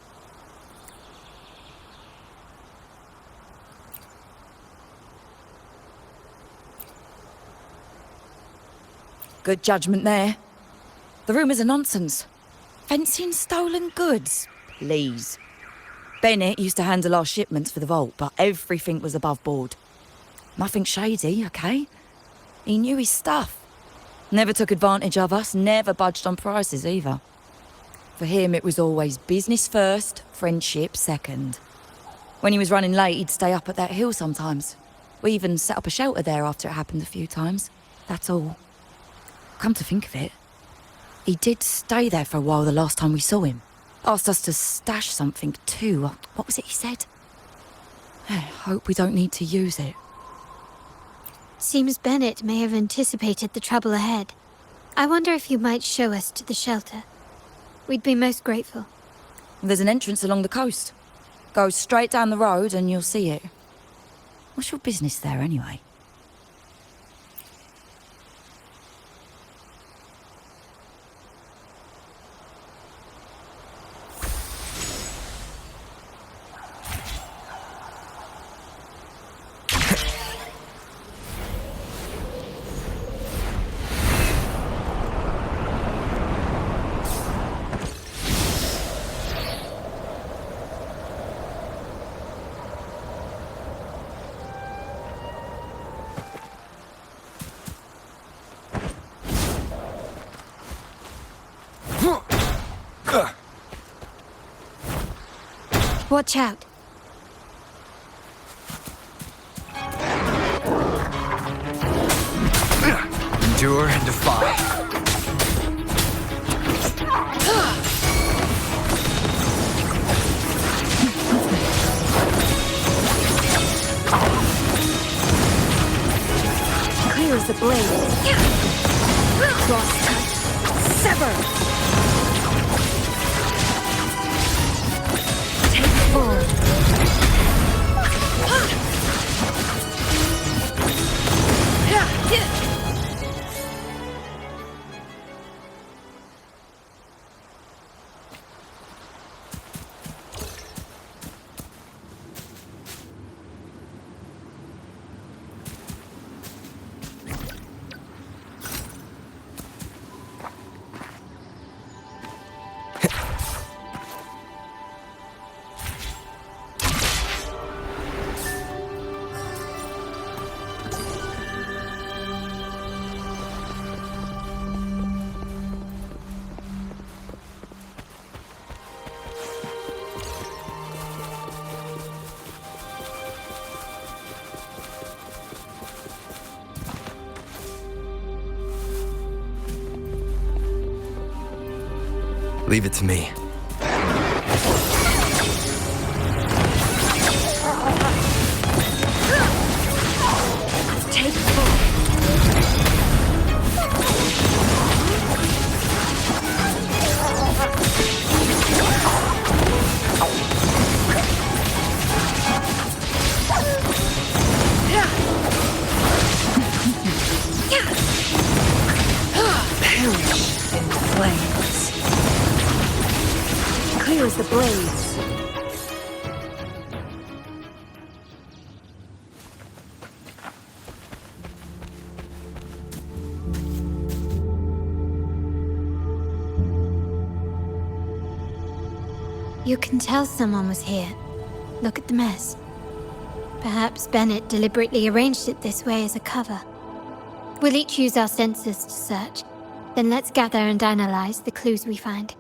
Good judgment there. The rumours are nonsense. Fencing stolen goods, please. Bennett used to handle our shipments for the vault, but everything was above board. Nothing shady, okay? He knew his stuff. Never took advantage of us, never budged on prices either. For him, it was always business first, friendship second. When he was running late, he'd stay up at that hill sometimes. We even set up a shelter there after it happened a few times. That's all. Come to think of it, he did stay there for a while the last time we saw him. Asked us to stash something too. What was it he said? Hope we don't need to use it. Seems Bennett may have anticipated the trouble ahead. I wonder if you might show us to the shelter. We'd be most grateful. There's an entrance along the coast. Go straight down the road and you'll see it. What's your business there anyway? Watch out. Endure and defy. Clear as the blade. Cross touch. Sever. Leave it to me. Take full. Perish in flames. Clear as the blaze. You can tell someone was here. Look at the mess. Perhaps Bennett deliberately arranged it this way as a cover. We'll each use our senses to search. Then let's gather and analyze the clues we find.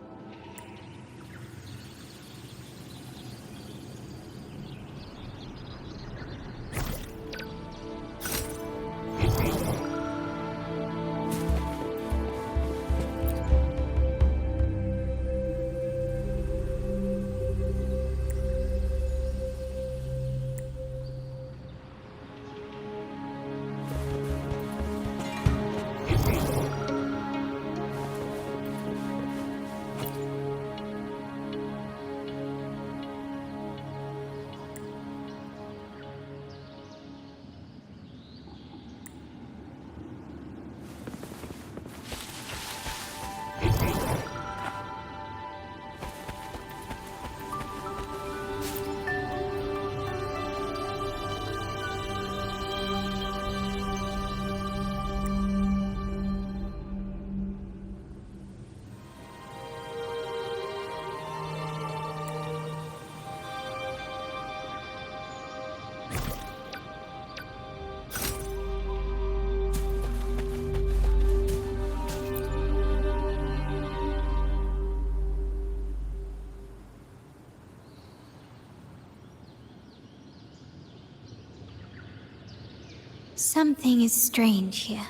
Something is strange here.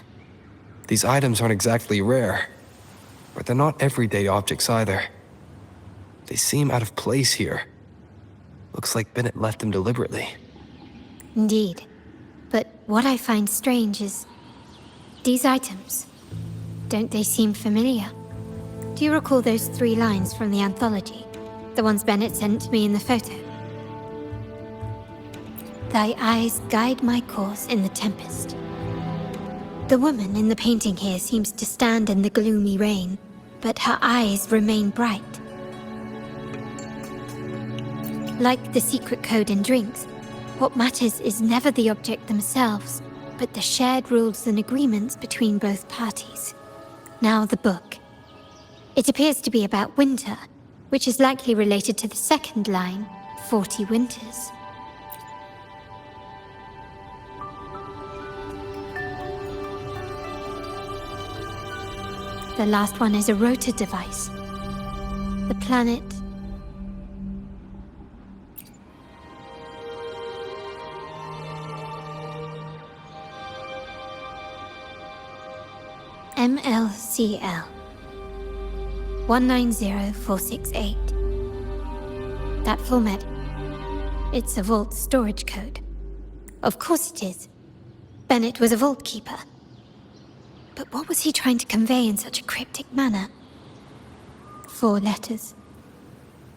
These items aren't exactly rare, but they're not everyday objects either. They seem out of place here. Looks like Bennett left them deliberately. Indeed. But what I find strange is these items. Don't they seem familiar? Do you recall those 3 lines from the anthology? The ones Bennett sent me in the photo? Thy eyes guide my course in the tempest. The woman in the painting here seems to stand in the gloomy rain, but her eyes remain bright. Like the secret code in drinks, what matters is never the object themselves, but the shared rules and agreements between both parties. Now the book. It appears to be about winter, which is likely related to the second line, 40 winters. The last one is a rotor device. The planet... MLCL 190468. That format. It's a vault storage code. Of course it is. Bennett was a vault keeper. But what was he trying to convey in such a cryptic manner? 4 letters.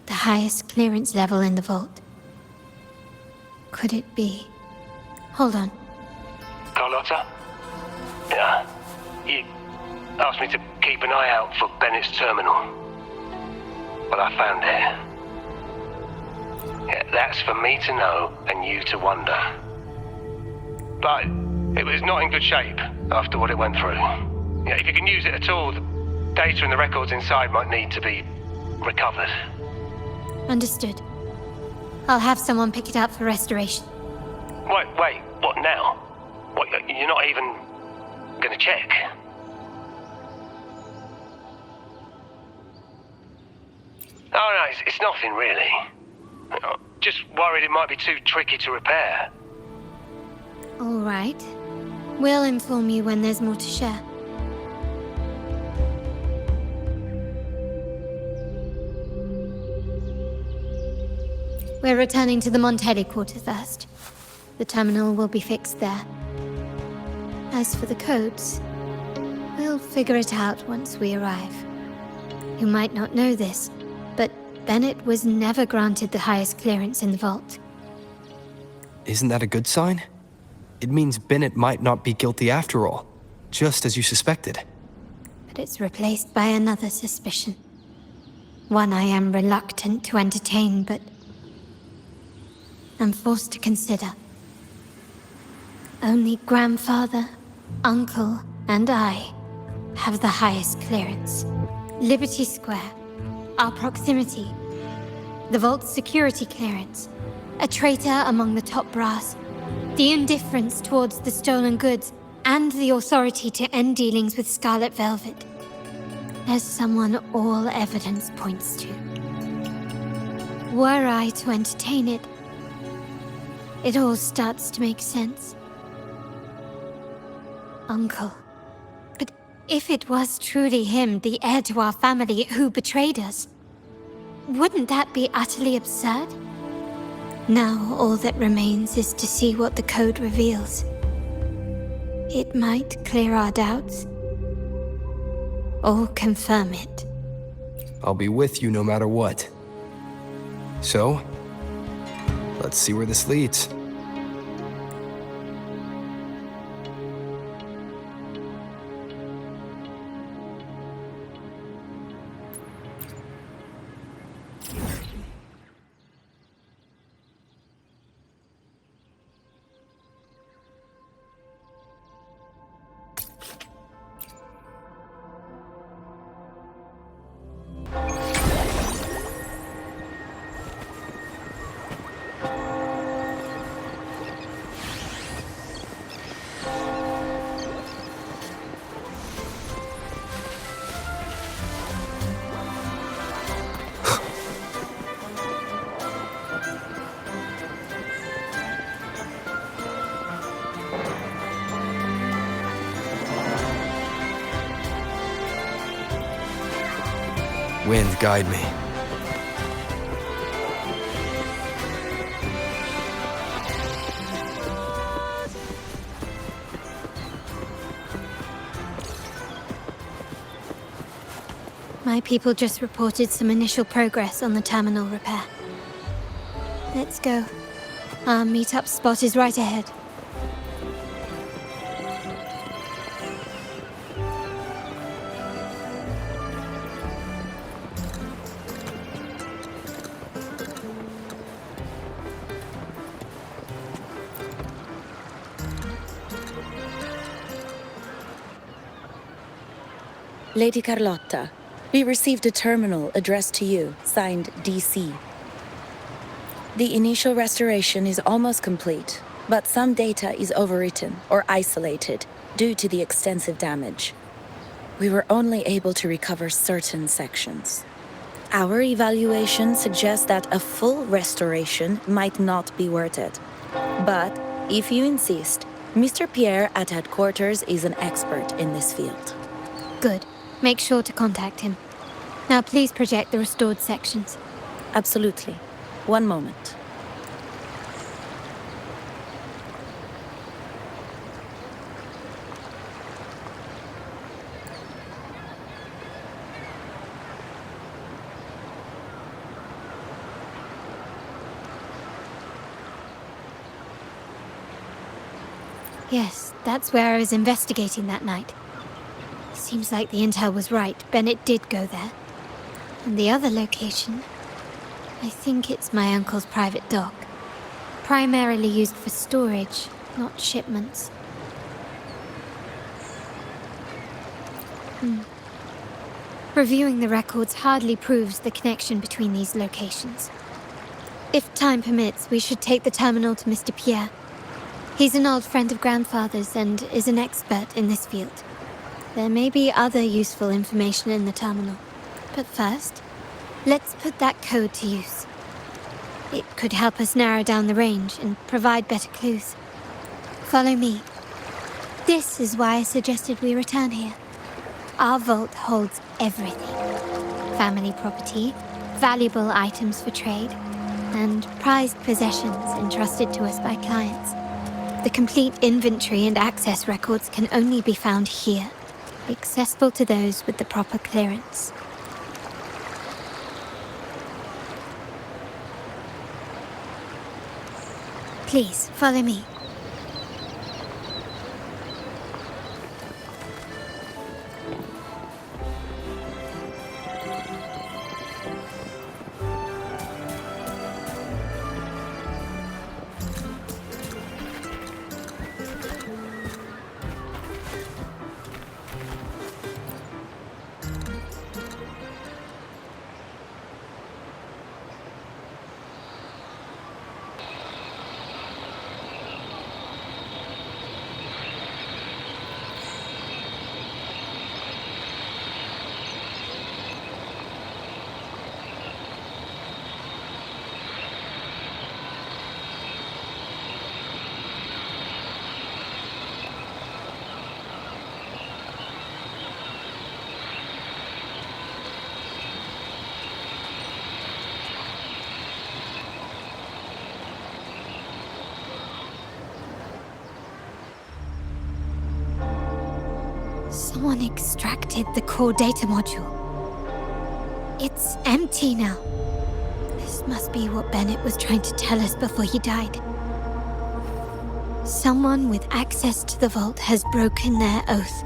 The highest clearance level in the vault. Could it be? Hold on. Carlotta? Yeah. You asked me to keep an eye out for Bennett's terminal. Well, I found it. Yeah, that's for me to know and you to wonder. But it was not in good shape after what it went through. Yeah, if you can use it at all, the data and the records inside might need to be recovered. Understood. I'll have someone pick it up for restoration. Wait, what now? What, you're not even gonna check? Oh no, it's nothing really. Just worried it might be too tricky to repair. All right. We'll inform you when there's more to share. We're returning to the Montelli quarter first. The terminal will be fixed there. As for the codes, we'll figure it out once we arrive. You might not know this, but Bennett was never granted the highest clearance in the vault. Isn't that a good sign? It means Bennett might not be guilty after all, just as you suspected. But it's replaced by another suspicion. One I am reluctant to entertain, but I'm forced to consider. Only grandfather, uncle, and I have the highest clearance. Liberty Square, our proximity, the vault's security clearance, a traitor among the top brass, the indifference towards the stolen goods, and the authority to end dealings with Scarlet Velvet. There's someone all evidence points to. Were I to entertain it, it all starts to make sense. Uncle. But if it was truly him, the heir to our family, who betrayed us, wouldn't that be utterly absurd? Now all that remains is to see what the code reveals. It might clear our doubts, or confirm it. I'll be with you no matter what. So, let's see where this leads. Wind, guide me. My people just reported some initial progress on the terminal repair. Let's go. Our meetup spot is right ahead. Lady Carlotta, we received a terminal addressed to you, signed DC. The initial restoration is almost complete, but some data is overwritten or isolated due to the extensive damage. We were only able to recover certain sections. Our evaluation suggests that a full restoration might not be worth it. But if you insist, Mr. Pierre at headquarters is an expert in this field. Good. Make sure to contact him. Now please project the restored sections. Absolutely. One moment. Yes, that's where I was investigating that night. Seems like the intel was right. Bennett did go there. And the other location, I think it's my uncle's private dock. Primarily used for storage, not shipments. Reviewing the records hardly proves the connection between these locations. If time permits, we should take the terminal to Mr. Pierre. He's an old friend of Grandfather's and is an expert in this field. There may be other useful information in the terminal. But first, let's put that code to use. It could help us narrow down the range and provide better clues. Follow me. This is why I suggested we return here. Our vault holds everything. Family property, valuable items for trade, and prized possessions entrusted to us by clients. The complete inventory and access records can only be found here, accessible to those with the proper clearance. Please, follow me. Someone extracted the core data module. It's empty now. This must be what Bennett was trying to tell us before he died. Someone with access to the vault has broken their oath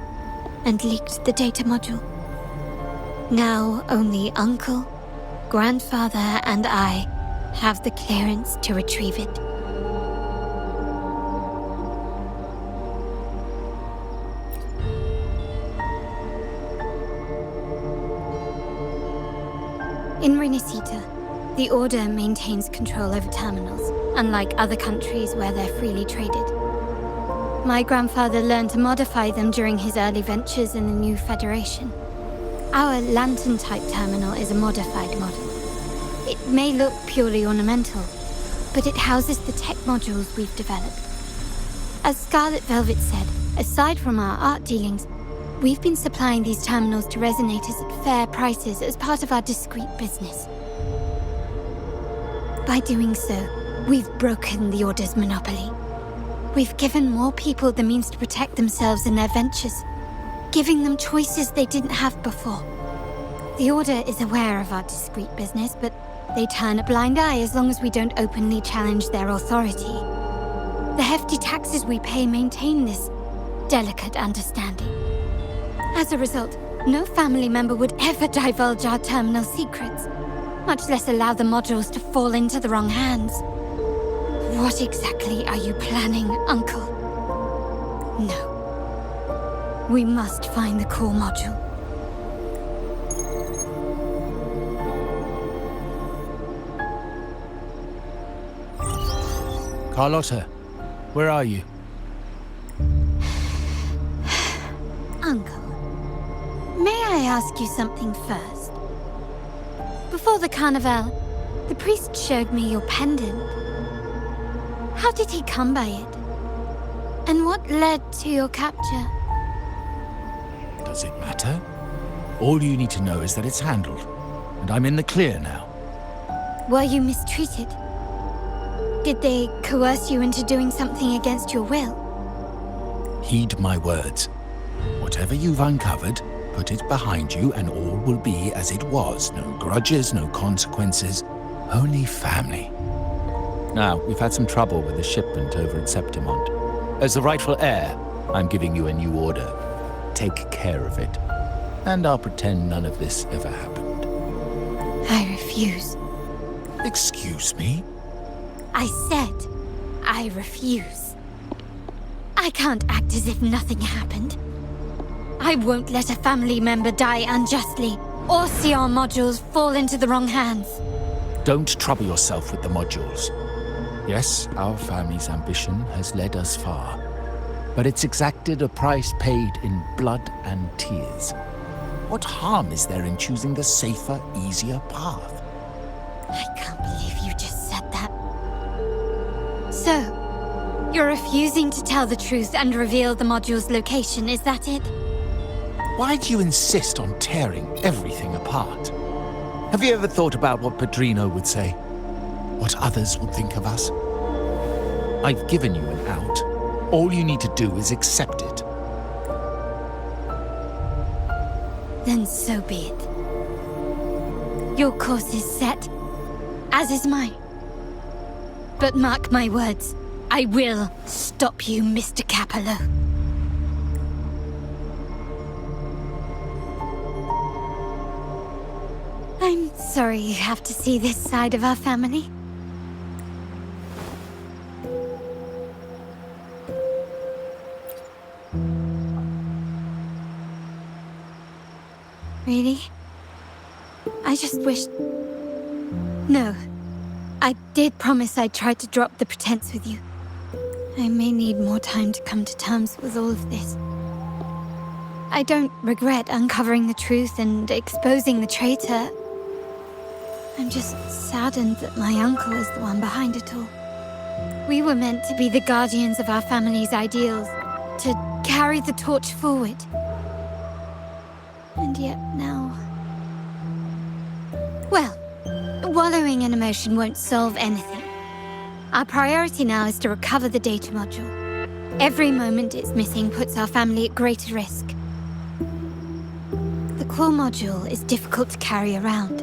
and leaked the data module. Now only Uncle, Grandfather, and I have the clearance to retrieve it. In Renisita, the Order maintains control over terminals, unlike other countries where they're freely traded. My grandfather learned to modify them during his early ventures in the new Federation. Our lantern-type terminal is a modified model. It may look purely ornamental, but it houses the tech modules we've developed. As Scarlet Velvet said, aside from our art dealings, we've been supplying these terminals to resonators at fair prices as part of our discreet business. By doing so, we've broken the Order's monopoly. We've given more people the means to protect themselves in their ventures, giving them choices they didn't have before. The Order is aware of our discreet business, but they turn a blind eye as long as we don't openly challenge their authority. The hefty taxes we pay maintain this delicate understanding. As a result, no family member would ever divulge our terminal secrets, much less allow the modules to fall into the wrong hands. What exactly are you planning, Uncle? No. We must find the core module. Carlotta, where are you? Uncle, may I ask you something first? Before the carnival, the priest showed me your pendant. How did he come by it? And what led to your capture? Does it matter? All you need to know is that it's handled, and I'm in the clear now. Were you mistreated? Did they coerce you into doing something against your will? Heed my words. Whatever you've uncovered, put it behind you and all will be as it was. No grudges, no consequences, only family. Now, we've had some trouble with the shipment over at Septimont. As the rightful heir, I'm giving you a new order. Take care of it. And I'll pretend none of this ever happened. I refuse. Excuse me? I said, I refuse. I can't act as if nothing happened. I won't let a family member die unjustly, or see our modules fall into the wrong hands. Don't trouble yourself with the modules. Yes, our family's ambition has led us far, but it's exacted a price paid in blood and tears. What harm is there in choosing the safer, easier path? I can't believe you just said that. So, you're refusing to tell the truth and reveal the module's location, is that it? Why do you insist on tearing everything apart? Have you ever thought about what Padrino would say? What others would think of us? I've given you an out. All you need to do is accept it. Then so be it. Your course is set, as is mine. But mark my words, I will stop you, Mr. Capello. I'm sorry you have to see this side of our family. Really? I just wished... No. I did promise I'd try to drop the pretense with you. I may need more time to come to terms with all of this. I don't regret uncovering the truth and exposing the traitor. I'm just saddened that my uncle is the one behind it all. We were meant to be the guardians of our family's ideals, to carry the torch forward. And yet now... Well, wallowing in emotion won't solve anything. Our priority now is to recover the data module. Every moment it's missing puts our family at greater risk. The core module is difficult to carry around.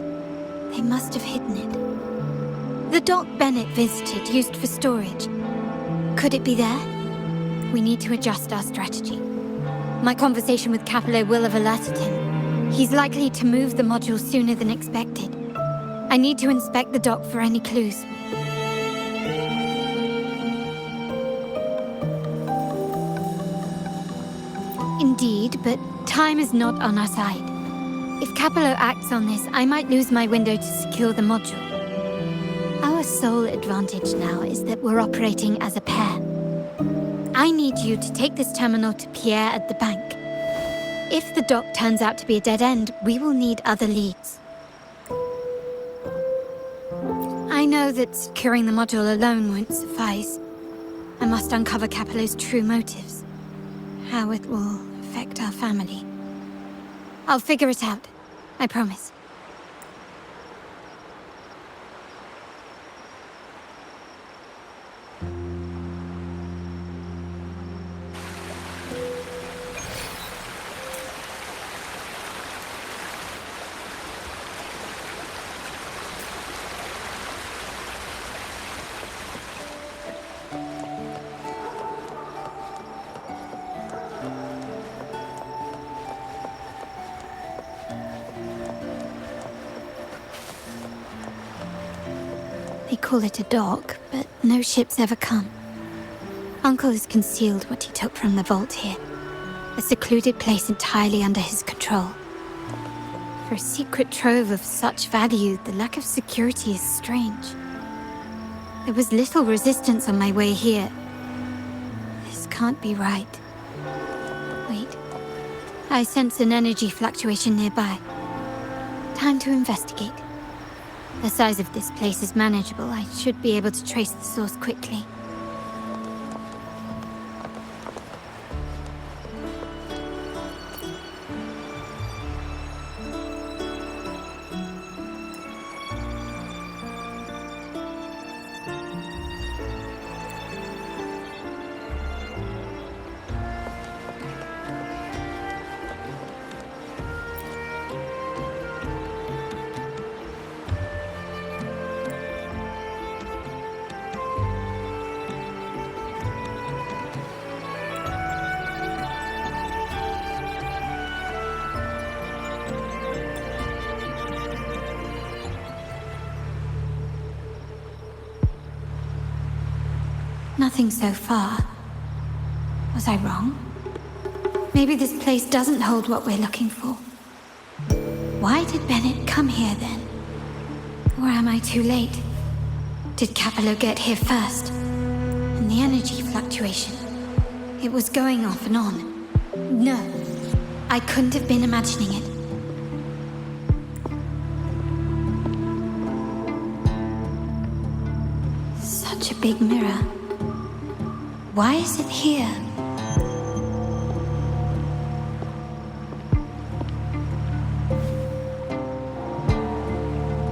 They must have hidden it. The dock Bennett visited, used for storage. Could it be there? We need to adjust our strategy. My conversation with Capello will have alerted him. He's likely to move the module sooner than expected. I need to inspect the dock for any clues. Indeed, but time is not on our side. If Capello acts on this, I might lose my window to secure the module. Our sole advantage now is that we're operating as a pair. I need you to take this terminal to Pierre at the bank. If the dock turns out to be a dead end, we will need other leads. I know that securing the module alone won't suffice. I must uncover Capello's true motives. How it will affect our family. I'll figure it out. I promise. They call it a dock, but no ships ever come. Uncle has concealed what he took from the vault here. A secluded place entirely under his control. For a secret trove of such value, the lack of security is strange. There was little resistance on my way here. This can't be right. Wait. I sense an energy fluctuation nearby. Time to investigate. The size of this place is manageable. I should be able to trace the source quickly. Nothing so far. Was I wrong? Maybe this place doesn't hold what we're looking for. Why did Bennett come here then? Or am I too late? Did Capello get here first? And the energy fluctuation. It was going off and on. No, I couldn't have been imagining it. Such a big mirror. Why is it here?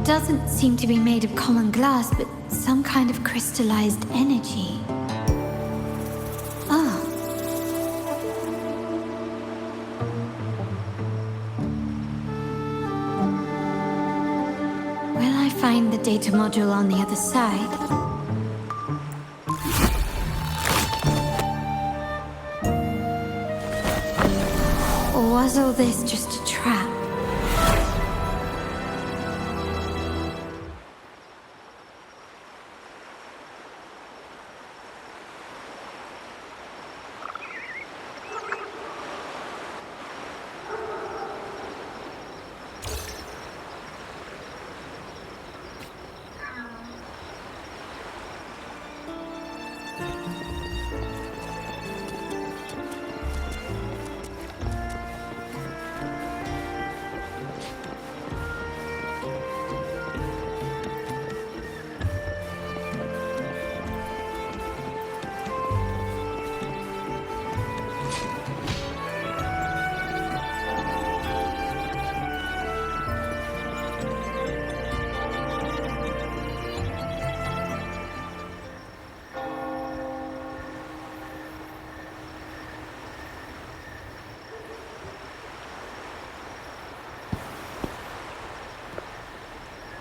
Doesn't seem to be made of common glass, but some kind of crystallized energy. Oh. Will I find the data module on the other side? Was all this just a trap?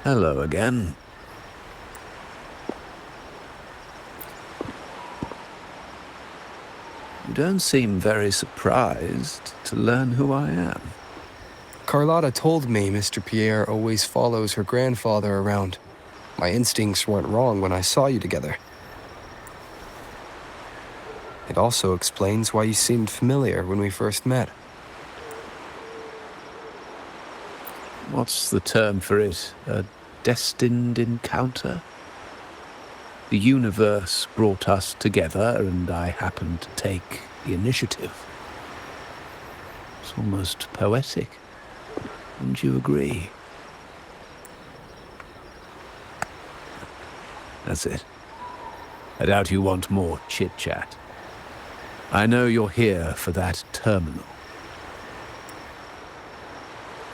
Hello again. You don't seem very surprised to learn who I am. Carlotta told me Mr. Pierre always follows her grandfather around. My instincts weren't wrong when I saw you together. It also explains why you seemed familiar when we first met. What's the term for it? A destined encounter? The universe brought us together, and I happened to take the initiative. It's almost poetic. Wouldn't you agree? That's it. I doubt you want more chit-chat. I know you're here for that terminal.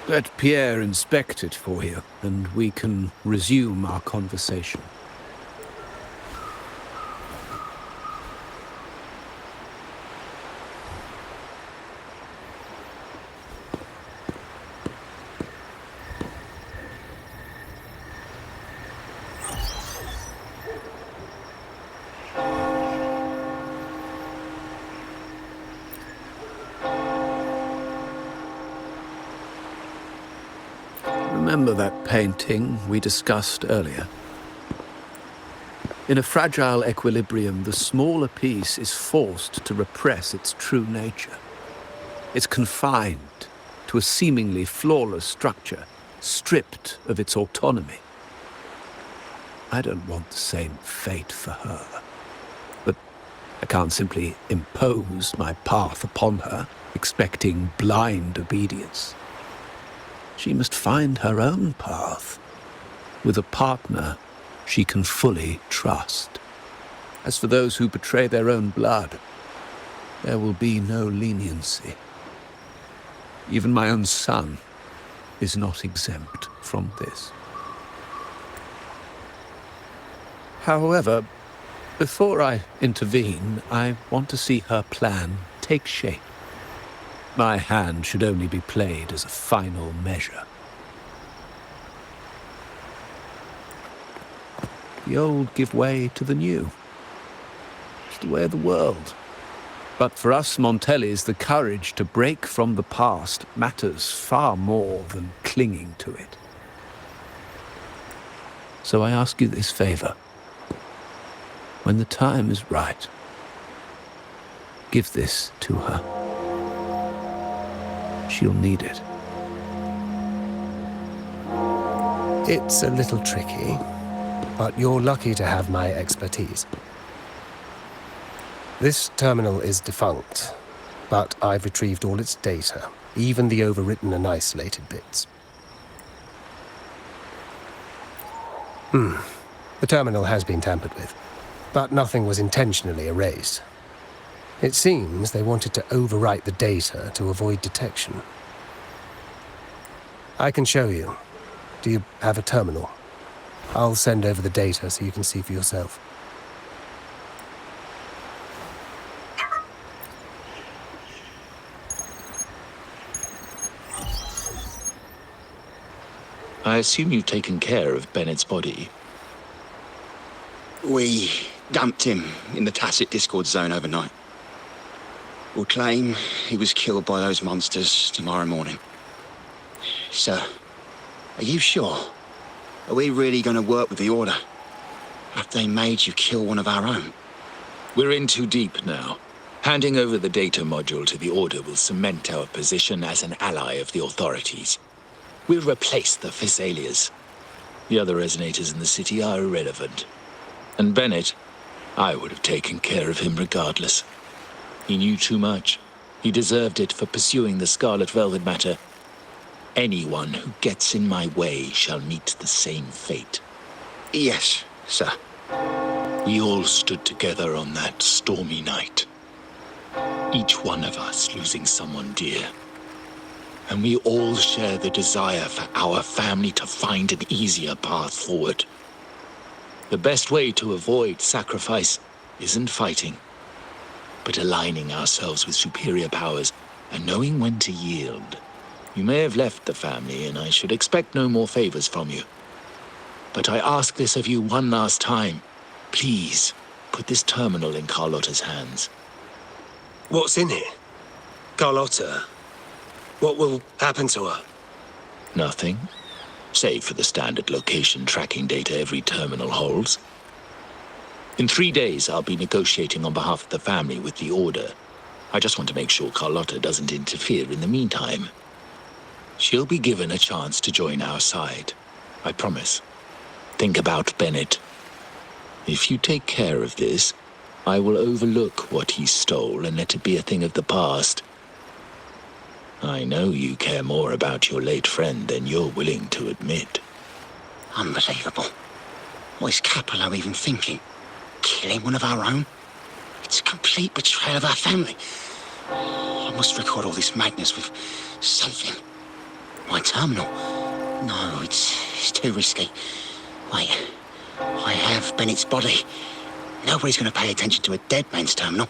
Let Pierre inspect it for you, and we can resume our conversation. Remember that painting we discussed earlier? In a fragile equilibrium, the smaller piece is forced to repress its true nature. It's confined to a seemingly flawless structure, stripped of its autonomy. I don't want the same fate for her. But I can't simply impose my path upon her, expecting blind obedience. She must find her own path, with a partner she can fully trust. As for those who betray their own blood, there will be no leniency. Even my own son is not exempt from this. However, before I intervene, I want to see her plan take shape. My hand should only be played as a final measure. The old give way to the new. It's the way of the world. But for us Montellis, the courage to break from the past matters far more than clinging to it. So I ask you this favor. When the time is right, give this to her. She'll need it. It's a little tricky, but you're lucky to have my expertise. This terminal is defunct, but I've retrieved all its data, even the overwritten and isolated bits. The terminal has been tampered with, but nothing was intentionally erased. It seems they wanted to overwrite the data to avoid detection. I can show you. Do you have a terminal? I'll send over the data so you can see for yourself. I assume you've taken care of Bennett's body. We dumped him in the tacit discord zone overnight. We'll claim he was killed by those monsters tomorrow morning. Sir, are you sure? Are we really going to work with the Order? Have they made you kill one of our own? We're in too deep now. Handing over the data module to the Order will cement our position as an ally of the authorities. We'll replace the Physaelias. The other resonators in the city are irrelevant. And Bennett, I would have taken care of him regardless. He knew too much. He deserved it for pursuing the Scarlet Velvet matter. Anyone who gets in my way shall meet the same fate. Yes, sir. We all stood together on that stormy night. Each one of us losing someone dear. And we all share the desire for our family to find an easier path forward. The best way to avoid sacrifice isn't fighting, but aligning ourselves with superior powers and knowing when to yield. You may have left the family, and I should expect no more favors from you. But I ask this of you one last time. Please, put this terminal in Carlotta's hands. What's in it? Carlotta? What will happen to her? Nothing, save for the standard location tracking data every terminal holds. In 3 days, I'll be negotiating on behalf of the family with the Order. I just want to make sure Carlotta doesn't interfere in the meantime. She'll be given a chance to join our side. I promise. Think about Bennett. If you take care of this, I will overlook what he stole and let it be a thing of the past. I know you care more about your late friend than you're willing to admit. Unbelievable. What is Capello even thinking? Killing one of our own? It's a complete betrayal of our family. I must record all this madness with something. My terminal? No, it's too risky. Wait, I have Bennett's body. Nobody's going to pay attention to a dead man's terminal.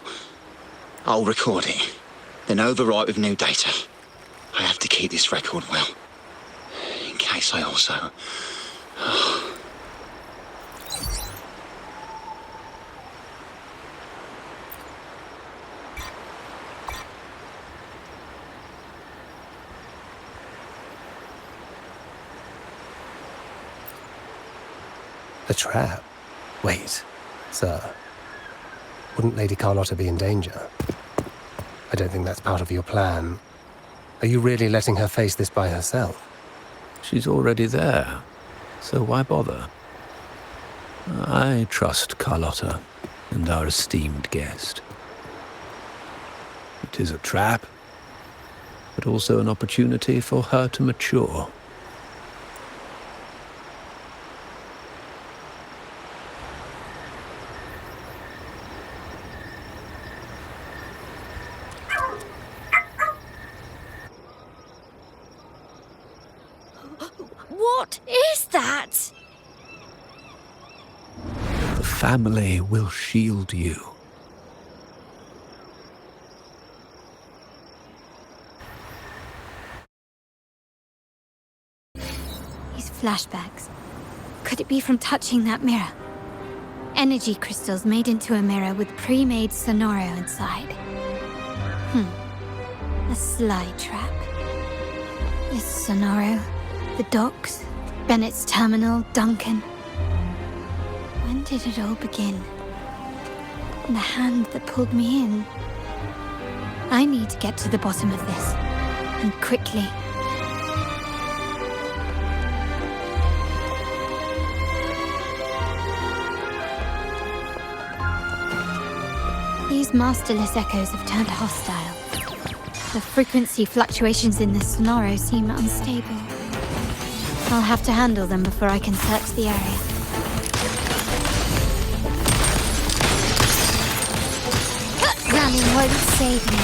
I'll record it, then overwrite with new data. I have to keep this record well, in case I also... A trap? Wait, Sir, wouldn't Lady Carlotta be in danger? I don't think that's part of your plan. Are you really letting her face this by herself? She's already there, so why bother? I trust Carlotta and our esteemed guest. It is a trap, but also an opportunity for her to mature. What is that? The family will shield you. These flashbacks. Could it be from touching that mirror? Energy crystals made into a mirror with pre-made Sonoro inside. A sly trap. This Sonoro, the docks, Bennett's terminal, Duncan. When did it all begin? And the hand that pulled me in. I need to get to the bottom of this. And quickly. These masterless echoes have turned hostile. The frequency fluctuations in this Sonoro seem unstable. I'll have to handle them before I can search the area. Running won't save me.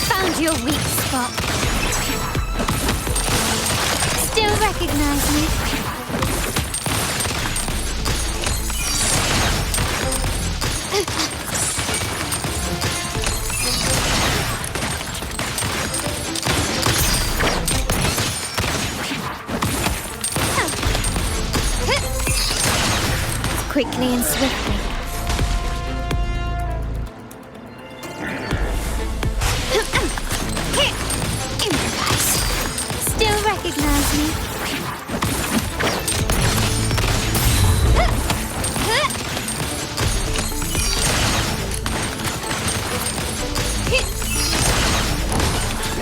Found your weak spot. Still recognize me? Quickly and swiftly. Improvise. Still recognize me?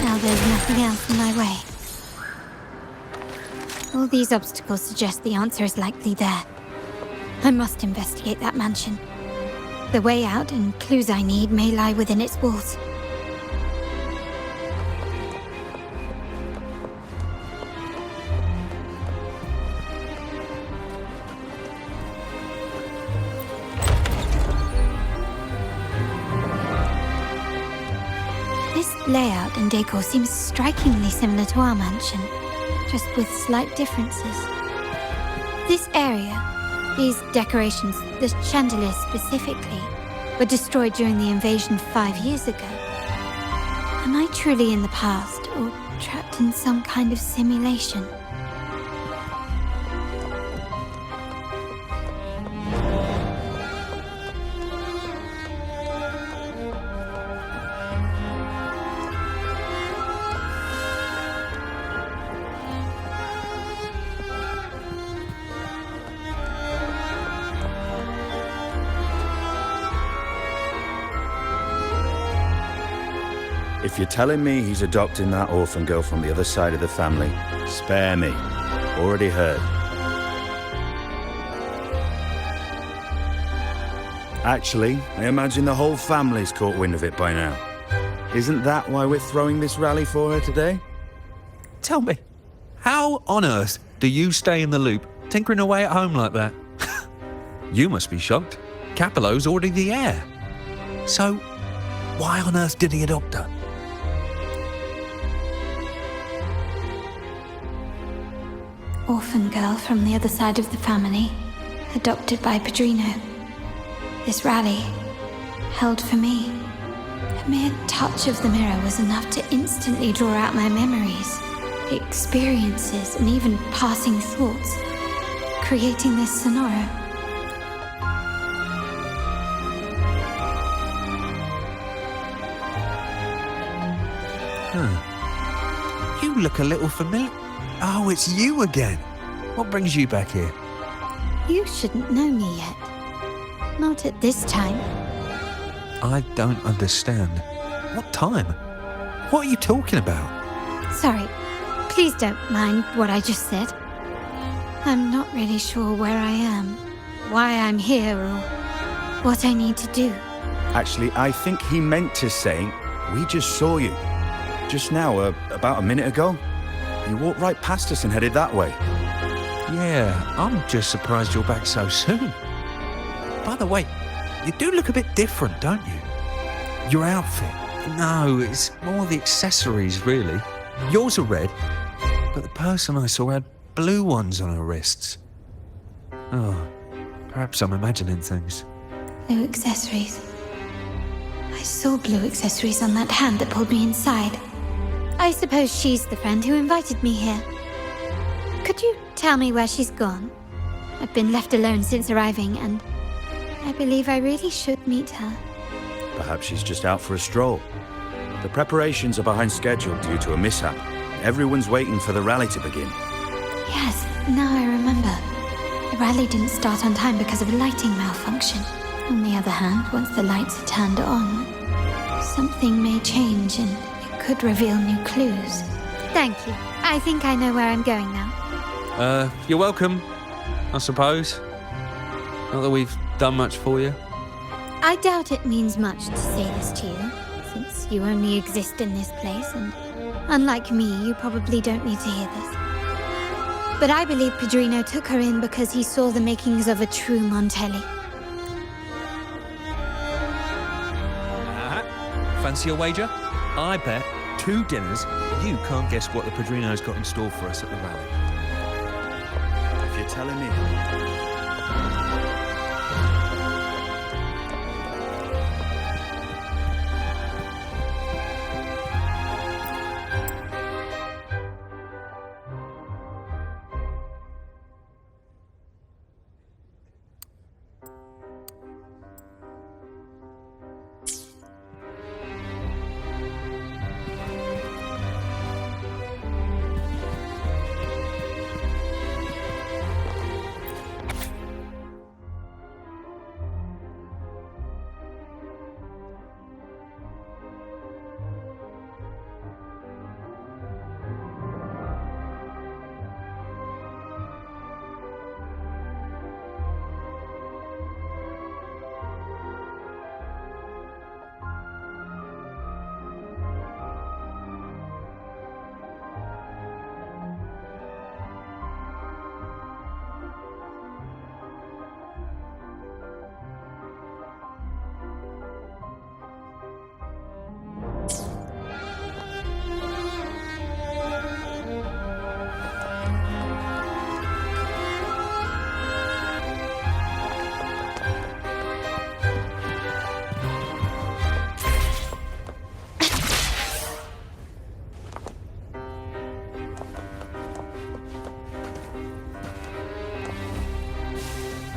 Now there's nothing else in my way. All these obstacles suggest the answer is likely there. I must investigate that mansion. The way out and clues I need may lie within its walls. This layout and decor seems strikingly similar to our mansion, just with slight differences. This area, these decorations, the chandeliers specifically, were destroyed during the invasion 5 years ago. Am I truly in the past, or trapped in some kind of simulation? If you're telling me he's adopting that orphan girl from the other side of the family, spare me. Already heard. Actually, I imagine the whole family's caught wind of it by now. Isn't that why we're throwing this rally for her today? Tell me, how on earth do you stay in the loop, tinkering away at home like that? You must be shocked. Capello's already the heir. So, why on earth did he adopt her? Orphan girl from the other side of the family, adopted by Padrino. This rally, held for me. A mere touch of the mirror was enough to instantly draw out my memories, experiences, and even passing thoughts, creating this Sonoro. Huh. You look a little familiar. Oh, it's you again. What brings you back here? You shouldn't know me yet. Not at this time. I don't understand. What time? What are you talking about? Sorry. Please don't mind what I just said. I'm not really sure where I am, why I'm here, or what I need to do. Actually, I think he meant to say, we just saw you. Just now, about a minute ago. You walked right past us and headed that way. Yeah, I'm just surprised you're back so soon. By the way, you do look a bit different, don't you? Your outfit. No, it's more the accessories, really. Yours are red, but the person I saw had blue ones on her wrists. Oh, perhaps I'm imagining things. Blue accessories. I saw blue accessories on that hand that pulled me inside. I suppose she's the friend who invited me here. Could you tell me where she's gone? I've been left alone since arriving, and I believe I really should meet her. Perhaps she's just out for a stroll. The preparations are behind schedule due to a mishap. Everyone's waiting for the rally to begin. Yes, now I remember. The rally didn't start on time because of a lighting malfunction. On the other hand, once the lights are turned on, something may change and it could reveal new clues. Thank you. I think I know where I'm going now. You're welcome, I suppose. Not that we've done much for you. I doubt it means much to say this to you, since you only exist in this place, and unlike me, you probably don't need to hear this. But I believe Padrino took her in because he saw the makings of a true Montelli. Fancy a wager? I bet 2 dinners you can't guess what the Padrino's got in store for us at the rally. If you're telling me.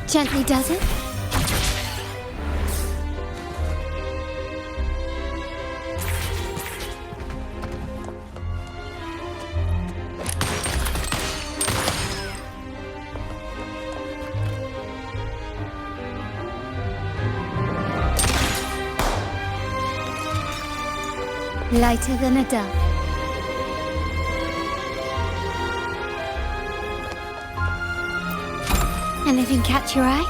Gently does it? Lighter than a dove. Anything catch your eye?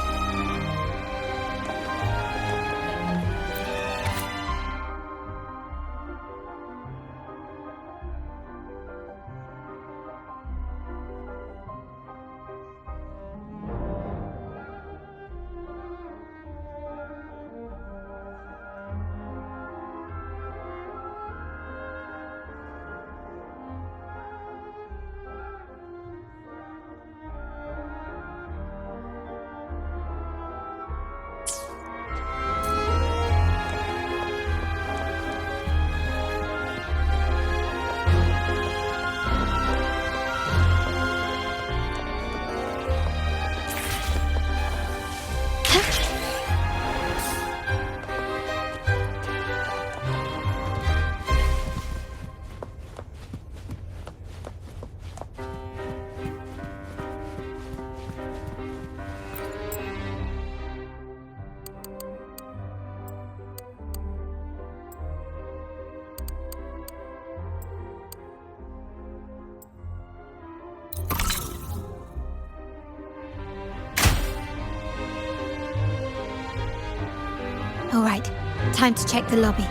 All right, time to check the lobby.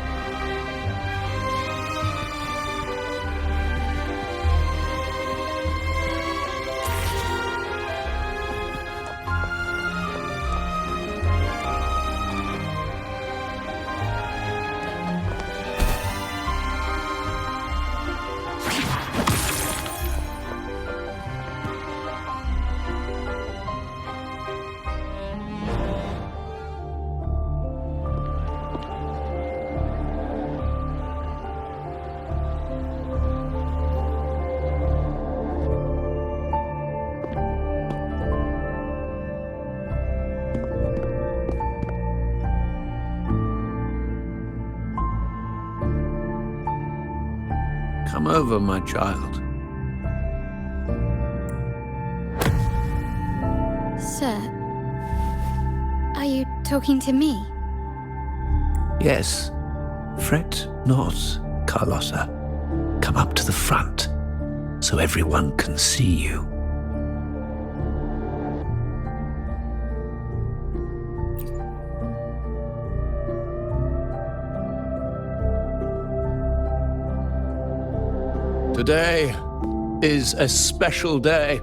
Come over, my child. Sir, are you talking to me? Yes. Fret not, Carlotta. Come up to the front, so everyone can see you. Today is a special day.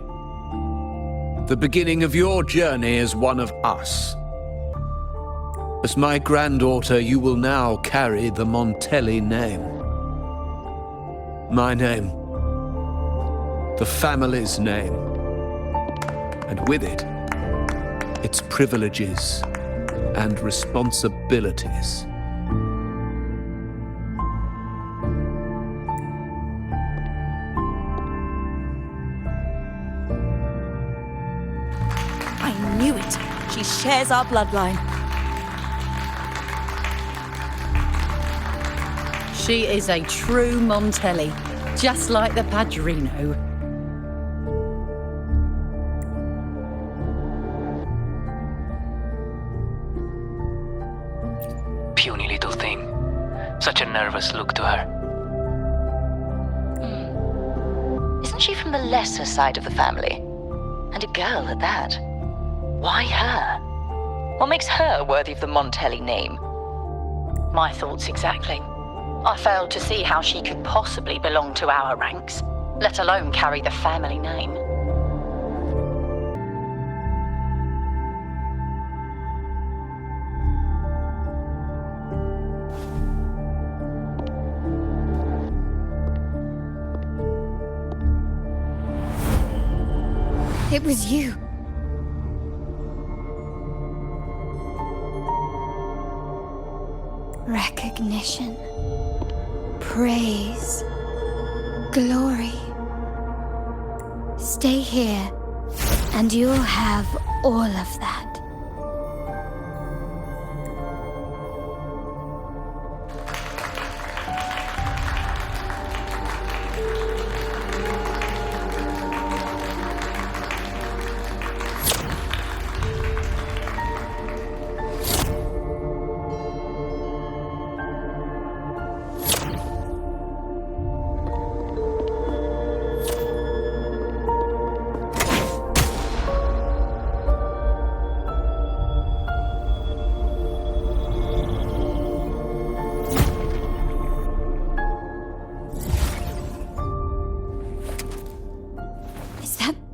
The beginning of your journey as one of us. As my granddaughter, you will now carry the Montelli name. My name. The family's name. And with it, its privileges and responsibilities. I knew it. She shares our bloodline. She is a true Montelli, just like the Padrino. Puny little thing. Such a nervous look to her. Isn't she from the lesser side of the family? And a girl at that. Why her? What makes her worthy of the Montelli name? My thoughts exactly. I failed to see how she could possibly belong to our ranks, let alone carry the family name. It was you. Recognition, praise, glory. Stay here, and you'll have all of that.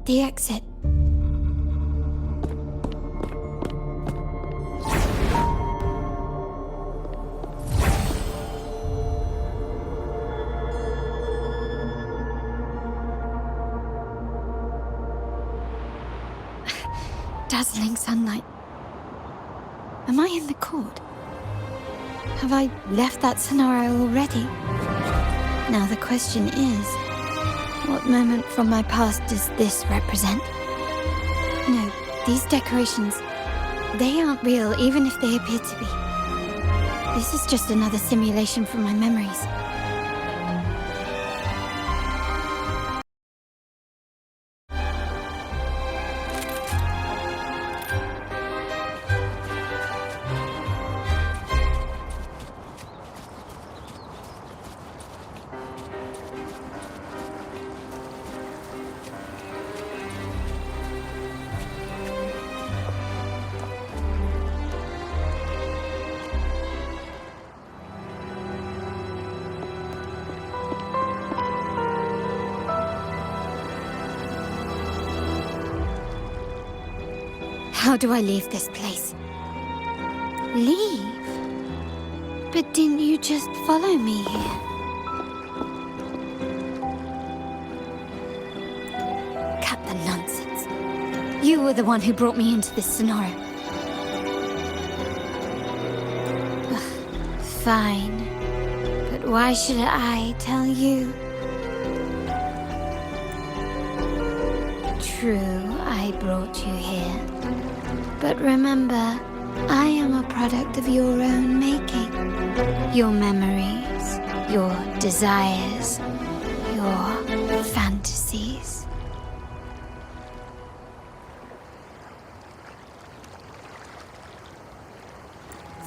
The exit. Dazzling sunlight. Am I in the court? Have I left that scenario already? Now the question is, what moment from my past does this represent? No, these decorations, they aren't real even if they appear to be. This is just another simulation from my memories. How do I leave this place? Leave? But didn't you just follow me here? Cut the nonsense. You were the one who brought me into this scenario. Ugh, fine. But why should I tell you? True, I brought you here. But remember, I am a product of your own making. Your memories, your desires, your fantasies.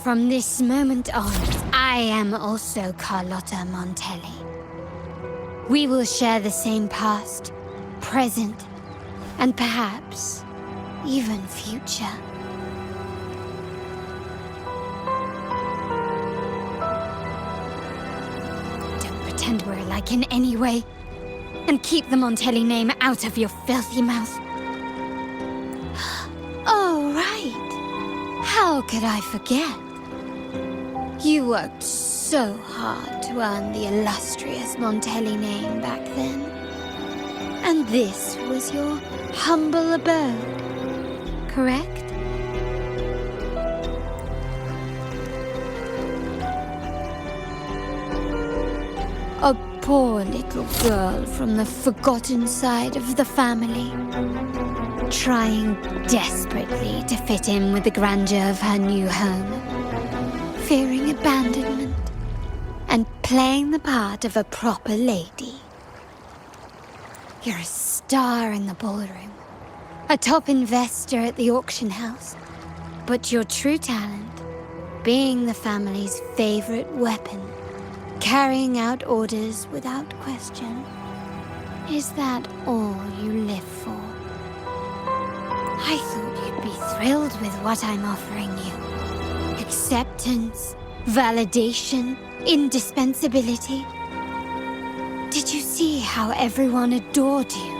From this moment on, I am also Carlotta Montelli. We will share the same past, present, and perhaps even future. Don't pretend we're alike in any way, and keep the Montelli name out of your filthy mouth. Oh, right. How could I forget? You worked so hard to earn the illustrious Montelli name back then. And this was your humble abode, correct? A poor little girl from the forgotten side of the family, trying desperately to fit in with the grandeur of her new home, fearing abandonment, and playing the part of a proper lady. You're a star in the ballroom, a top investor at the auction house, but your true talent, being the family's favorite weapon, carrying out orders without question. Is that all you live for? I thought you'd be thrilled with what I'm offering you. Acceptance, validation, indispensability. Did you see how everyone adored you?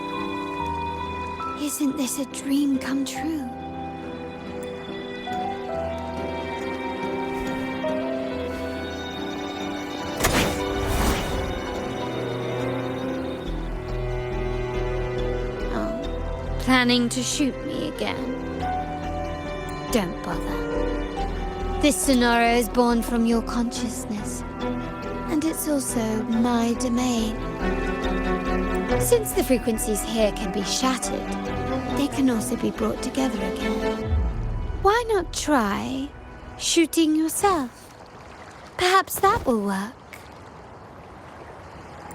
Isn't this a dream come true? Planning to shoot me again? Don't bother. This scenario is born from your consciousness, and it's also my domain. Since the frequencies here can be shattered, they can also be brought together again. Why not try shooting yourself? Perhaps that will work.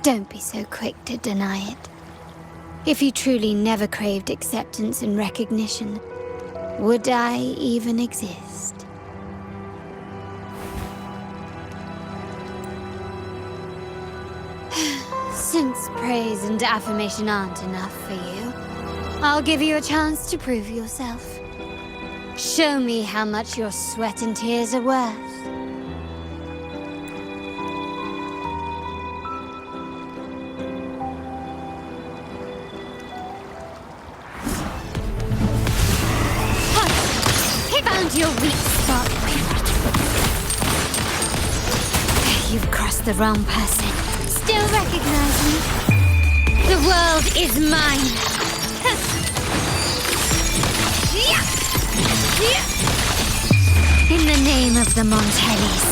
Don't be so quick to deny it. If you truly never craved acceptance and recognition, would I even exist? Since praise and affirmation aren't enough for you, I'll give you a chance to prove yourself. Show me how much your sweat and tears are worth. Your weak spot. You've crossed the wrong person. Still recognize me? The world is mine. In the name of the Montellis.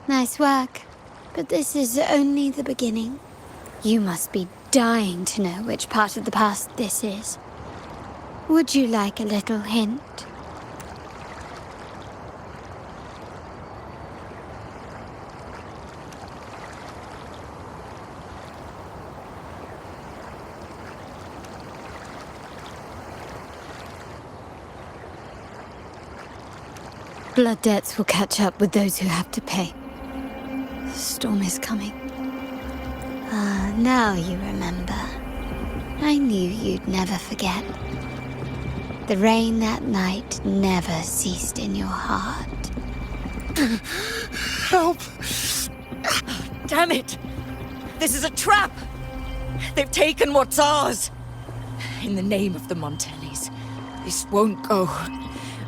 Nice work, but this is only the beginning. You must be dying to know which part of the past this is. Would you like a little hint? Blood debts will catch up with those who have to pay. The storm is coming. Ah, now you remember. I knew you'd never forget. The rain that night never ceased in your heart. Help! Damn it! This is a trap! They've taken what's ours! In the name of the Montellis, this won't go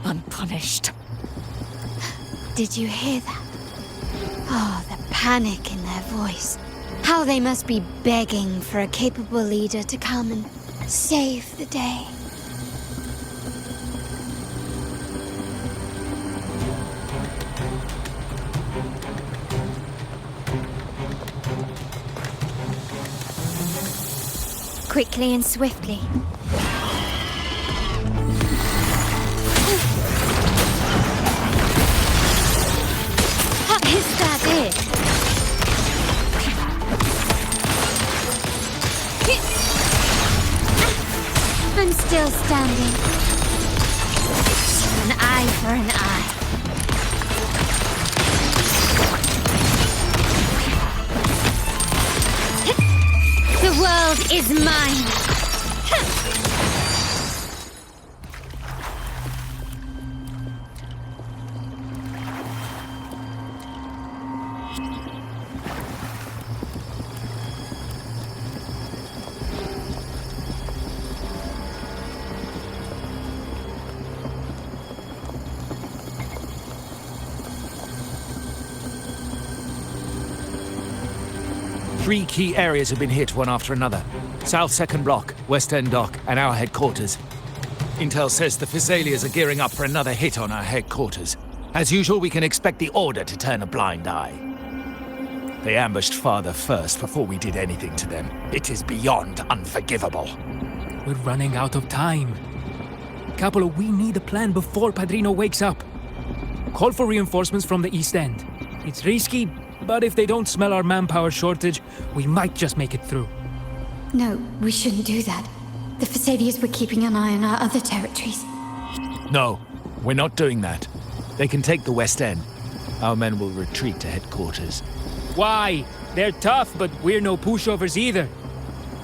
unpunished. Did you hear that? Oh, the panic in their voice. How they must be begging for a capable leader to come and save the day. Quickly and swiftly. Is that it? I'm still standing. An eye for an eye. The world is mine. 3 key areas have been hit one after another. South 2nd Block, West End Dock, and our headquarters. Intel says the Physalias are gearing up for another hit on our headquarters. As usual, we can expect the Order to turn a blind eye. They ambushed Father first before we did anything to them. It is beyond unforgivable. We're running out of time. Capolo, we need a plan before Padrino wakes up. Call for reinforcements from the East End. It's risky, but if they don't smell our manpower shortage, we might just make it through. No, we shouldn't do that. The Physalias were keeping an eye on our other territories. No, we're not doing that. They can take the West End. Our men will retreat to headquarters. Why? They're tough, but we're no pushovers either.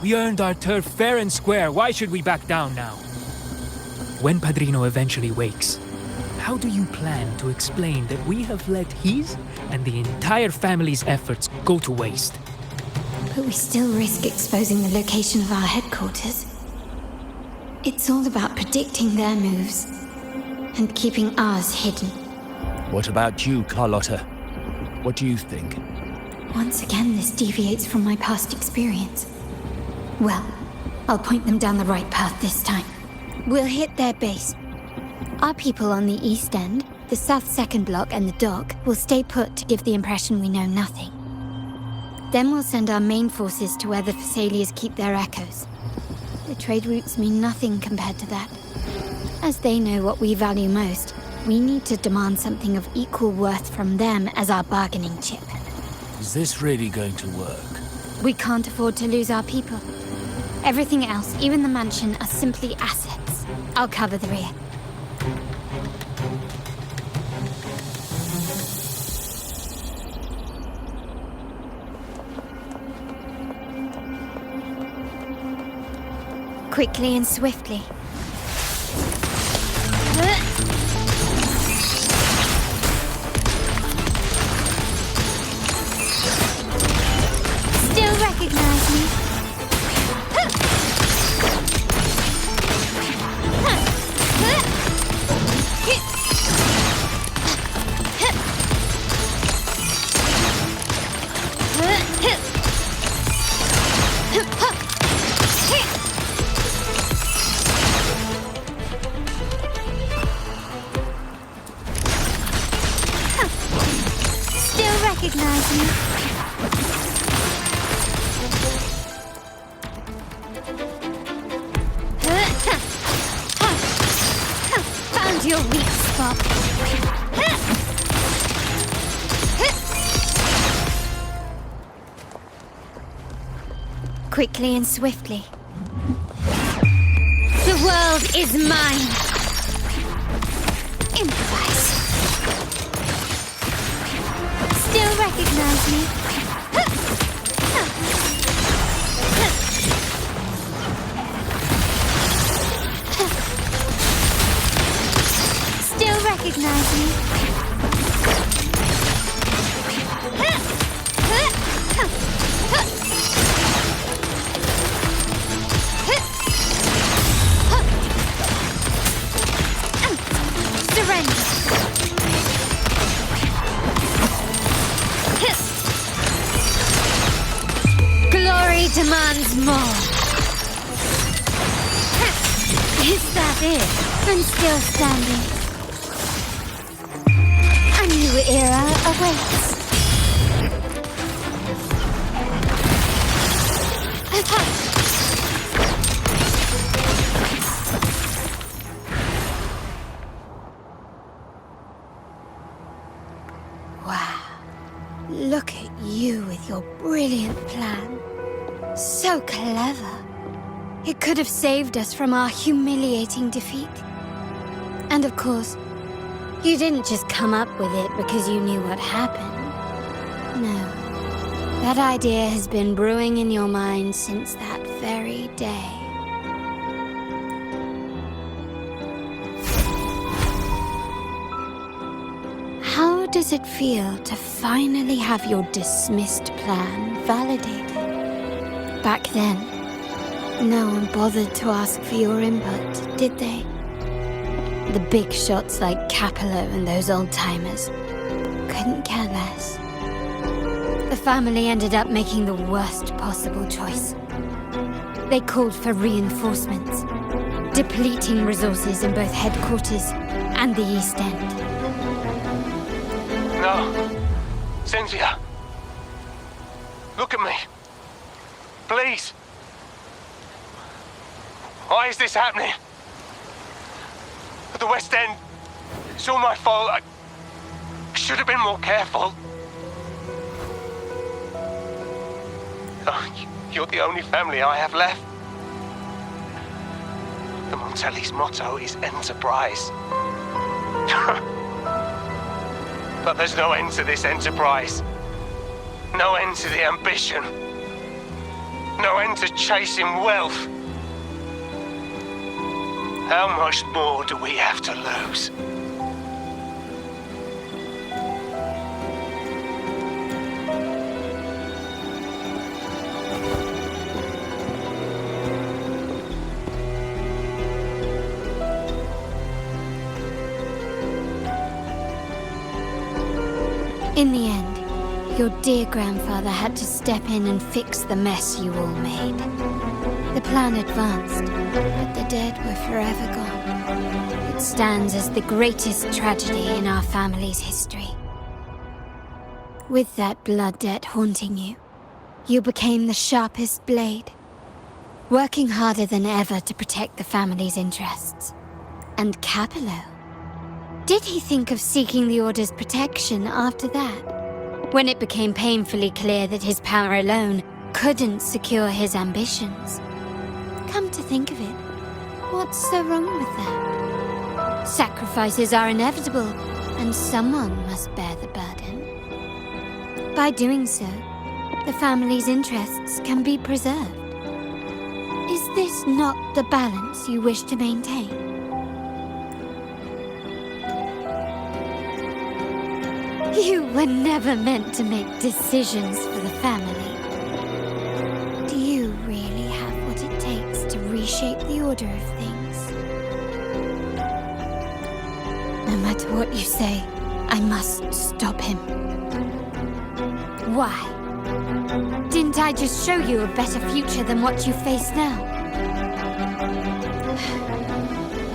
We earned our turf fair and square. Why should we back down now? When Padrino eventually wakes, how do you plan to explain that we have let his and the entire family's efforts go to waste? But we still risk exposing the location of our headquarters. It's all about predicting their moves and keeping ours hidden. What about you, Carlotta? What do you think? Once again, this deviates from my past experience. Well, I'll point them down the right path this time. We'll hit their base. Our people on the East End, the South 2nd Block, and the Dock will stay put to give the impression we know nothing. Then we'll send our main forces to where the Physalias keep their echoes. The trade routes mean nothing compared to that. As they know what we value most, we need to demand something of equal worth from them as our bargaining chip. Is this really going to work? We can't afford to lose our people. Everything else, even the mansion, are simply assets. I'll cover the rear. Quickly and swiftly. Still recognize me? Still recognize me? Found your weak spot. Quickly and swiftly. The world is mine. Improvise. Still recognize me? Still recognize me? family demands more. Is that it? I'm still standing. A new era awaits. Wow. Look at you with your brilliant plan. So clever. It could have saved us from our humiliating defeat. And of course, you didn't just come up with it because you knew what happened. No. That idea has been brewing in your mind since that very day. How does it feel to finally have your dismissed plan validated? Back then, no one bothered to ask for your input, did they? The big shots like Capello and those old-timers couldn't care less. The family ended up making the worst possible choice. They called for reinforcements, depleting resources in both headquarters and the East End. No. Cynthia. Look at me. Please. Why is this happening? At the West End, it's all my fault. I should have been more careful. Oh, you're the only family I have left. The Montelli's motto is enterprise. But there's no end to this enterprise. No end to the ambition. No end to chasing wealth. How much more do we have to lose? In the end, your dear grandfather had to step in and fix the mess you all made. The plan advanced, but the dead were forever gone. It stands as the greatest tragedy in our family's history. With that blood debt haunting you, you became the sharpest blade, working harder than ever to protect the family's interests. And Capello? Did he think of seeking the Order's protection after that? When it became painfully clear that his power alone couldn't secure his ambitions? Come to think of it, what's so wrong with that? Sacrifices are inevitable, and someone must bear the burden. By doing so, the family's interests can be preserved. Is this not the balance you wish to maintain? You were never meant to make decisions for the family. Do you really have what it takes to reshape the order of things? No matter what you say, I must stop him. Why? Didn't I just show you a better future than what you face now?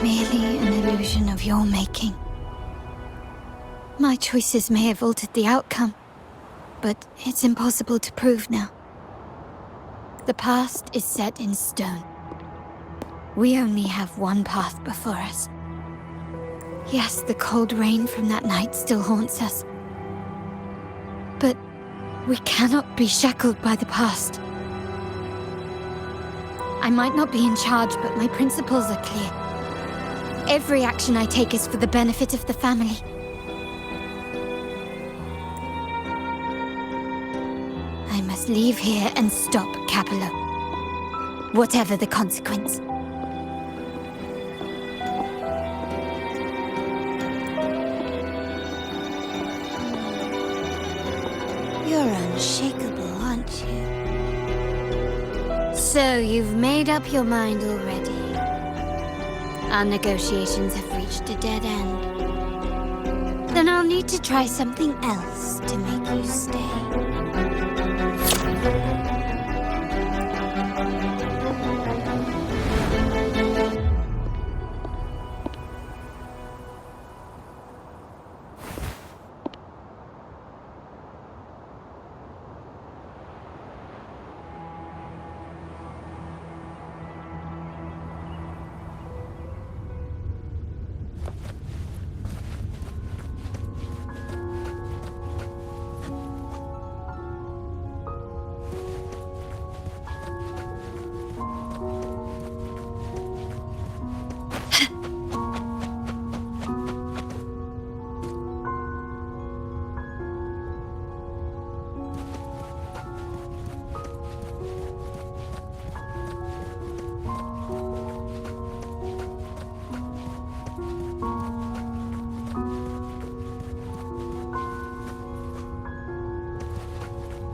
Merely an illusion of your making. My choices may have altered the outcome, but it's impossible to prove now. The past is set in stone. We only have one path before us. Yes, the cold rain from that night still haunts us. But we cannot be shackled by the past. I might not be in charge, but my principles are clear. Every action I take is for the benefit of the family. I must leave here and stop Capello, whatever the consequence. You're unshakable, aren't you? So you've made up your mind already. Our negotiations have reached a dead end. Then I'll need to try something else to make you stay.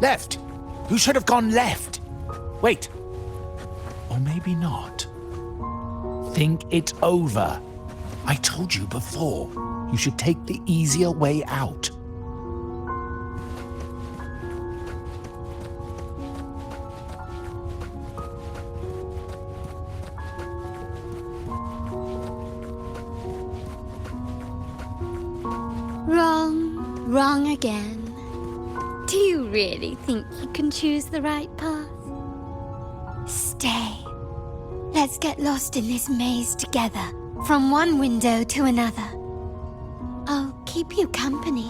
Left! You should have gone left! Wait. Or maybe not. Think it over. I told you before, you should take the easier way out. Wrong again. Do you really think you can choose the right path? Stay. Let's get lost in this maze together, from one window to another. I'll keep you company.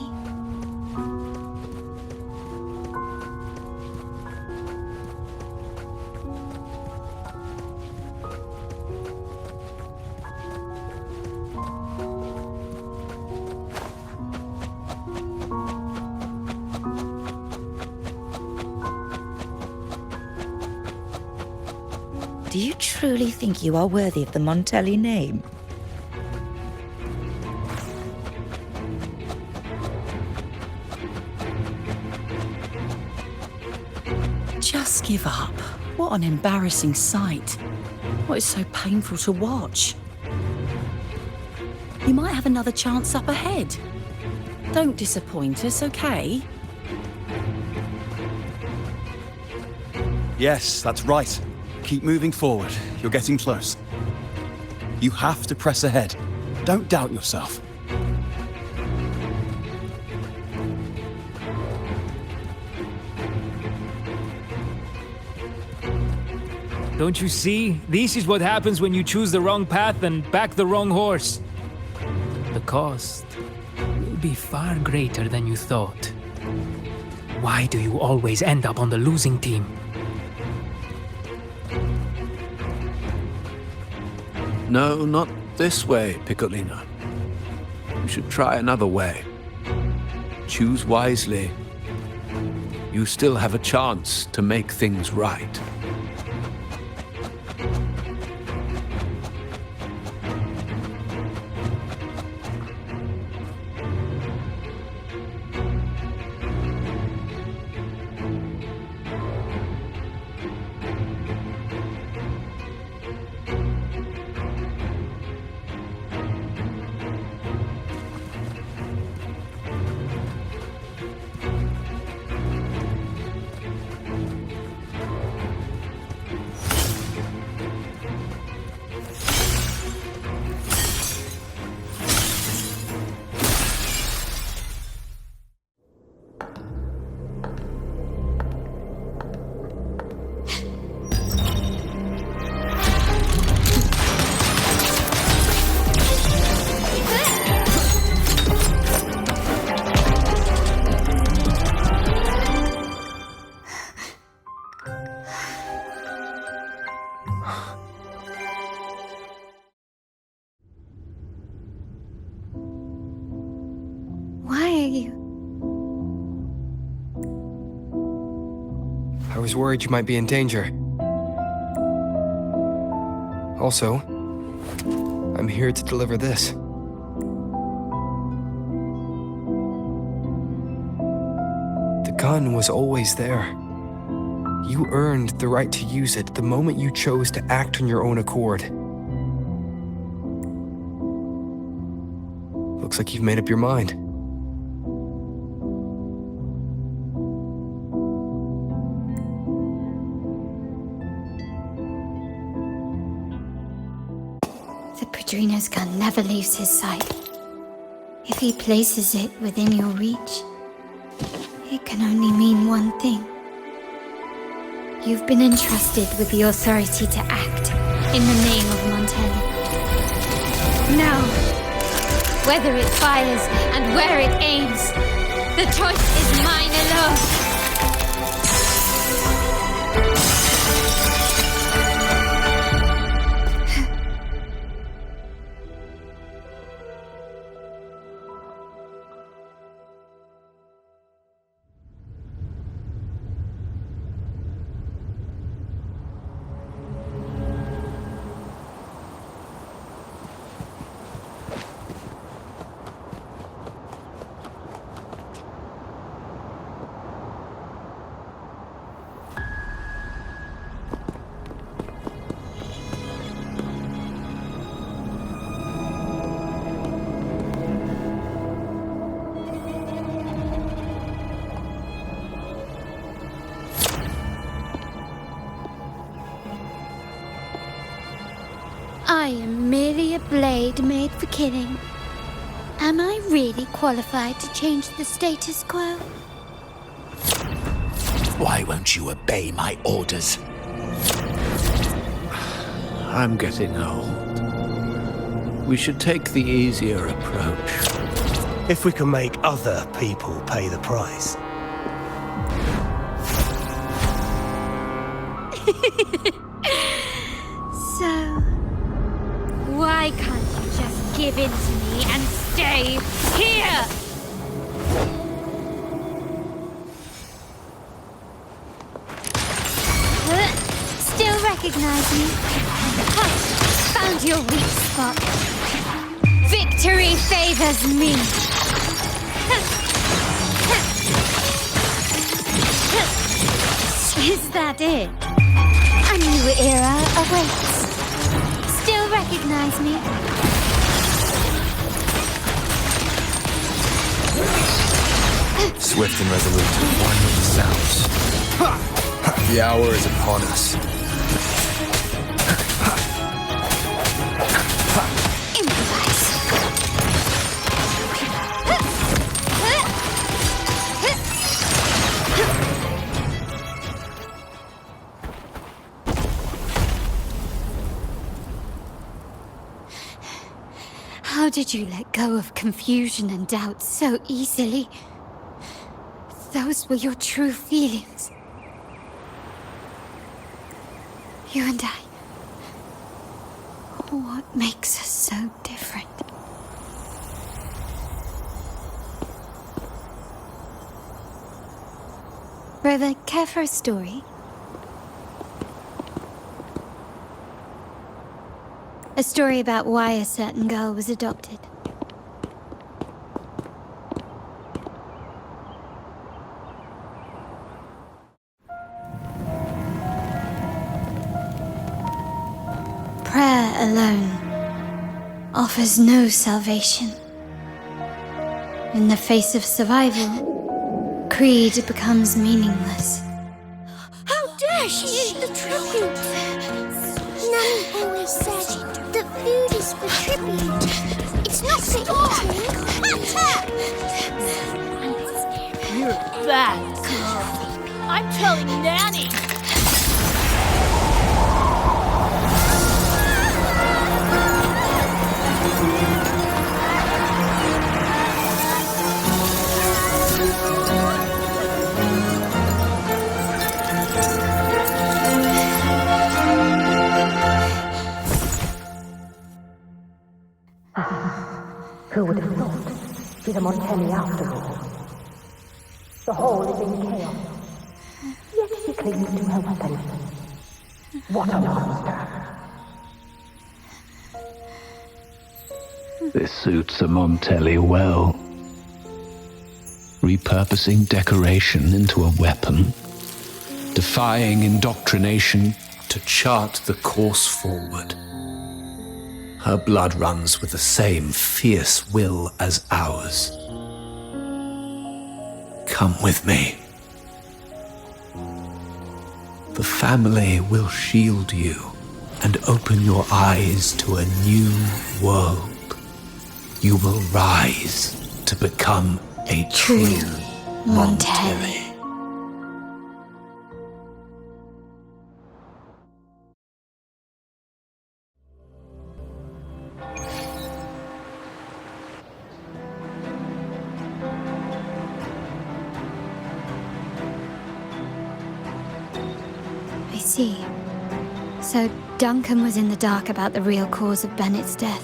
Do you truly think you are worthy of the Montelli name? Just give up. What an embarrassing sight. What is so painful to watch? You might have another chance up ahead. Don't disappoint us, okay? Yes, that's right. Keep moving forward. You're getting close. You have to press ahead. Don't doubt yourself. Don't you see? This is what happens when you choose the wrong path and back the wrong horse. The cost will be far greater than you thought. Why do you always end up on the losing team? No, not this way, Piccolino. You should try another way. Choose wisely. You still have a chance to make things right. I was worried you might be in danger. Also, I'm here to deliver this. The gun was always there. You earned the right to use it the moment you chose to act on your own accord. Looks like you've made up your mind. Padrino's gun never leaves his side. If he places it within your reach, it can only mean one thing. You've been entrusted with the authority to act in the name of Montelli. Now, whether it fires and where it aims, the choice is mine alone. I am merely a blade made for killing. Am I really qualified to change the status quo? Why won't you obey my orders? I'm getting old. We should take the easier approach. If we can make other people pay the price. So, why can't you just give in to me and stay here? Still recognize me? Ha! Found your weak spot. Victory favors me. Is that it? A new era awaits. Still recognize me? Swift and resolute, one with the sounds. The hour is upon us. How did you let go of confusion and doubt so easily? Those were your true feelings. You and I. What makes us so different? Brother, care for a story? A story about why a certain girl was adopted. Prayer alone offers no salvation. In the face of survival, creed becomes meaningless. How dare she eat the tribute? Nanny always said that food is for tribute. It's not for eating. You're a bad girl. I'm telling Nanny. Who would have thought? She's a Montelli after all. The hall is in chaos. Yet she clings to her weapon. What a monster! This suits a Montelli well. Repurposing decoration into a weapon, defying indoctrination to chart the course forward. Her blood runs with the same fierce will as ours. Come with me. The family will shield you and open your eyes to a new world. You will rise to become a true Montelli. I see. So Duncan was in the dark about the real cause of Bennett's death.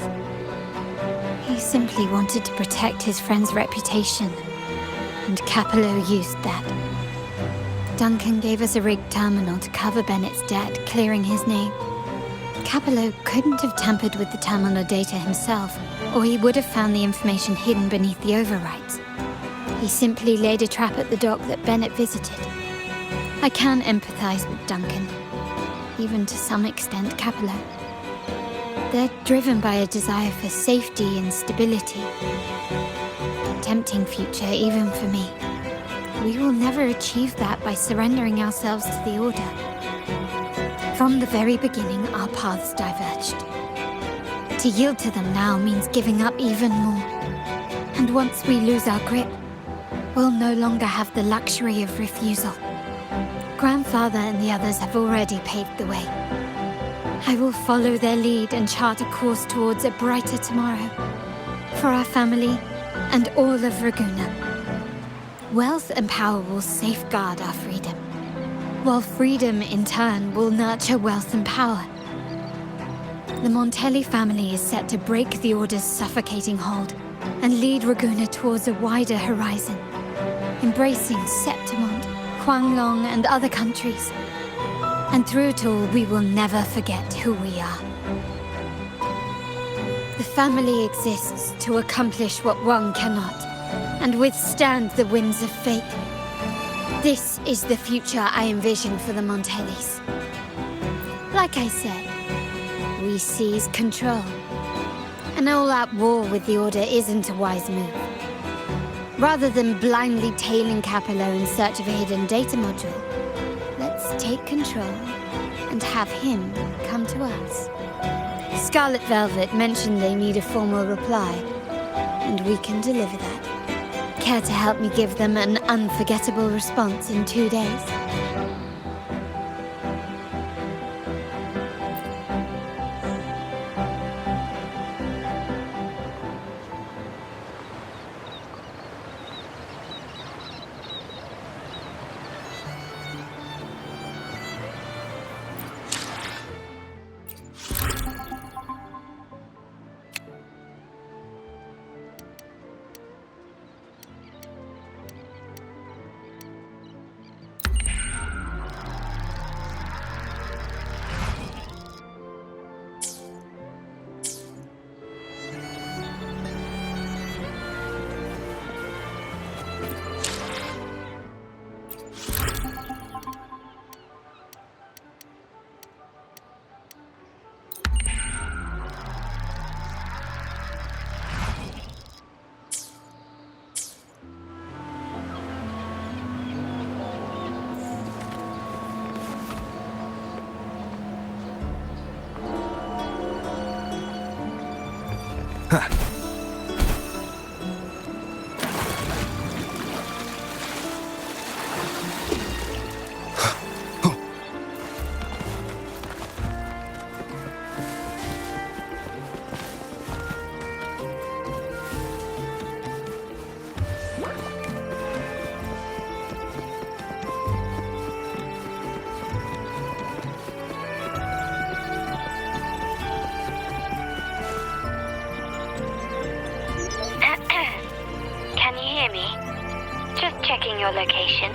He simply wanted to protect his friend's reputation, and Capello used that. Duncan gave us a rigged terminal to cover Bennett's debt, clearing his name. Capello couldn't have tampered with the terminal data himself, or he would have found the information hidden beneath the overwrites. He simply laid a trap at the dock that Bennett visited. I can empathize with Duncan, even to some extent Capello. They're driven by a desire for safety and stability. A tempting future even for me. We will never achieve that by surrendering ourselves to the Order. From the very beginning, our paths diverged. To yield to them now means giving up even more. And once we lose our grip, we'll no longer have the luxury of refusal. Grandfather and the others have already paved the way. I will follow their lead and chart a course towards a brighter tomorrow. For our family and all of Raguna. Wealth and power will safeguard our freedom, while freedom in turn will nurture wealth and power. The Montelli family is set to break the Order's suffocating hold and lead Raguna towards a wider horizon, embracing Septimont, Huanglong, and other countries. And through it all, we will never forget who we are. The family exists to accomplish what one cannot, and withstand the winds of fate. This is the future I envision for the Montellis. Like I said, we seize control. An all-out war with the Order isn't a wise move. Rather than blindly tailing Capello in search of a hidden data module, let's take control and have him come to us. Scarlet Velvet mentioned they need a formal reply, and we can deliver that. Care to help me give them an unforgettable response in 2 days? Your location.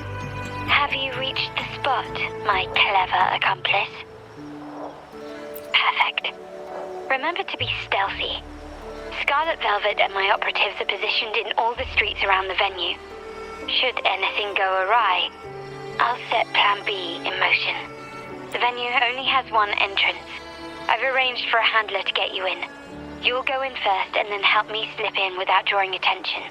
Have you reached the spot, my clever accomplice? Perfect. Remember to be stealthy. Scarlet Velvet and my operatives are positioned in all the streets around the venue. Should anything go awry, I'll set Plan B in motion. The venue only has one entrance. I've arranged for a handler to get you in. You'll go in first and then help me slip in without drawing attention.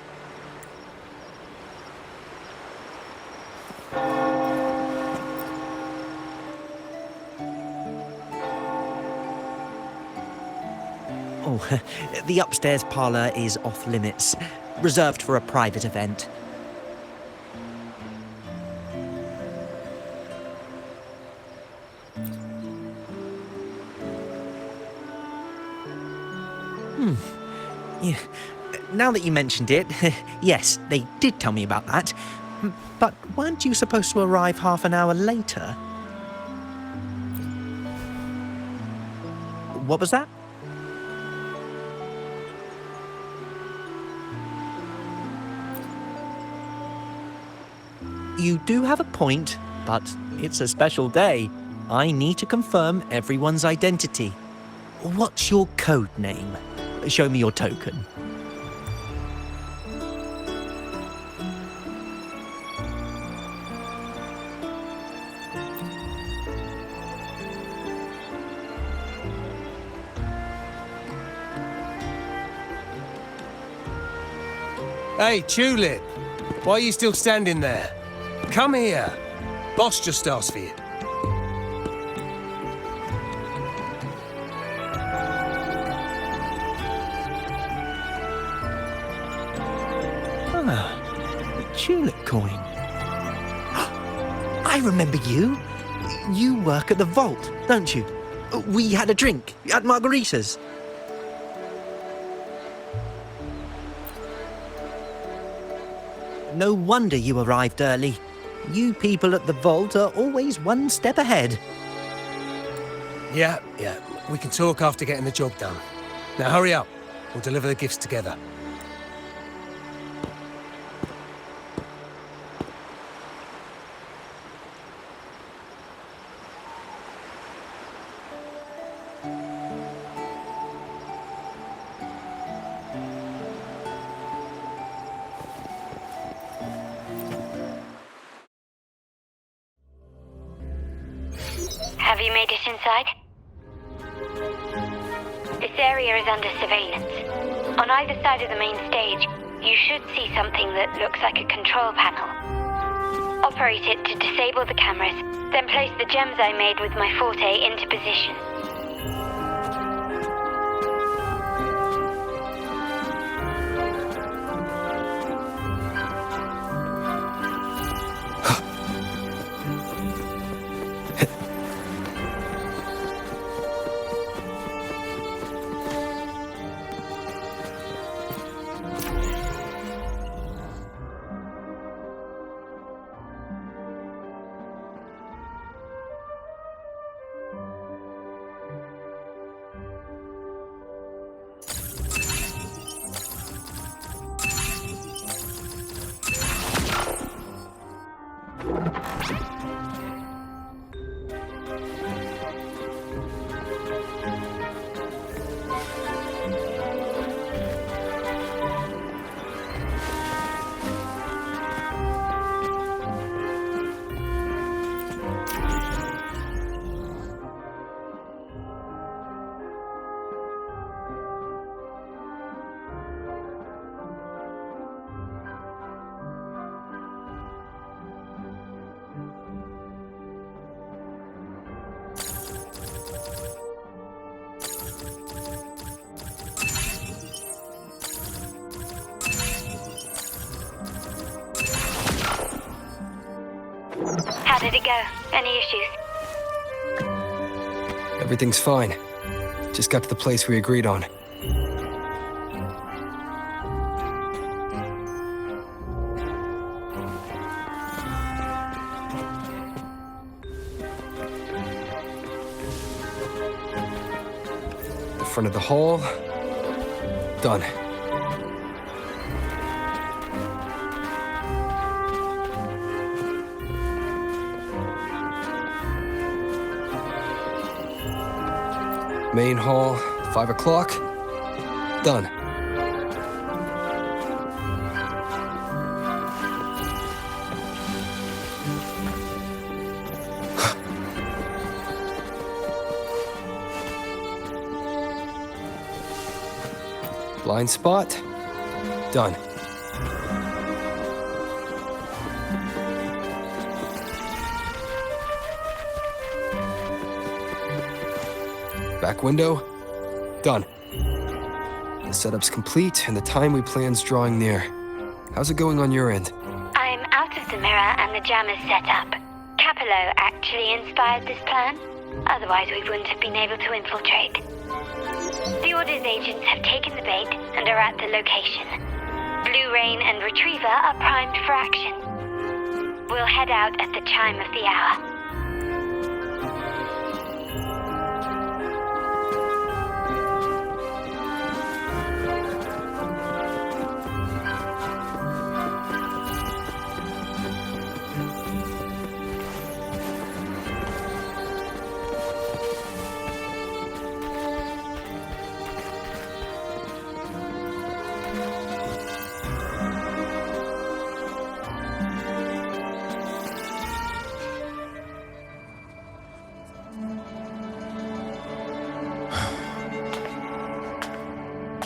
Oh, the upstairs parlor is off limits, reserved for a private event. Yeah. Now that you mentioned it, yes, they did tell me about that. But weren't you supposed to arrive half an hour later? What was that? You do have a point, but it's a special day. I need to confirm everyone's identity. What's your code name? Show me your token. Hey, Tulip! Why are you still standing there? Come here. Boss just asked for you. tulip coin. I remember you. You work at the vault, don't you? We had a drink at Margarita's. No wonder you arrived early. You people at the vault are always one step ahead. Yeah. We can talk after getting the job done. Now hurry up. We'll deliver the gifts together. Have you made it inside? This area is under surveillance. On either side of the main stage, you should see something that looks like a control panel. Operate it to disable the cameras, then place the gems I made with my forte into position. How did it go? Any issues? Everything's fine. Just got to the place we agreed on. The front of the hall. Done. Main hall, 5 o'clock. Done. Blind spot. Done. Back window, done. The setup's complete and the time we plan's drawing near. How's it going on your end? I'm out of the mirror and the jam is set up. Capello actually inspired this plan. Otherwise we wouldn't have been able to infiltrate. The Order's agents have taken the bait and are at the location. Blue Rain and Retriever are primed for action. We'll head out at the chime of the hour.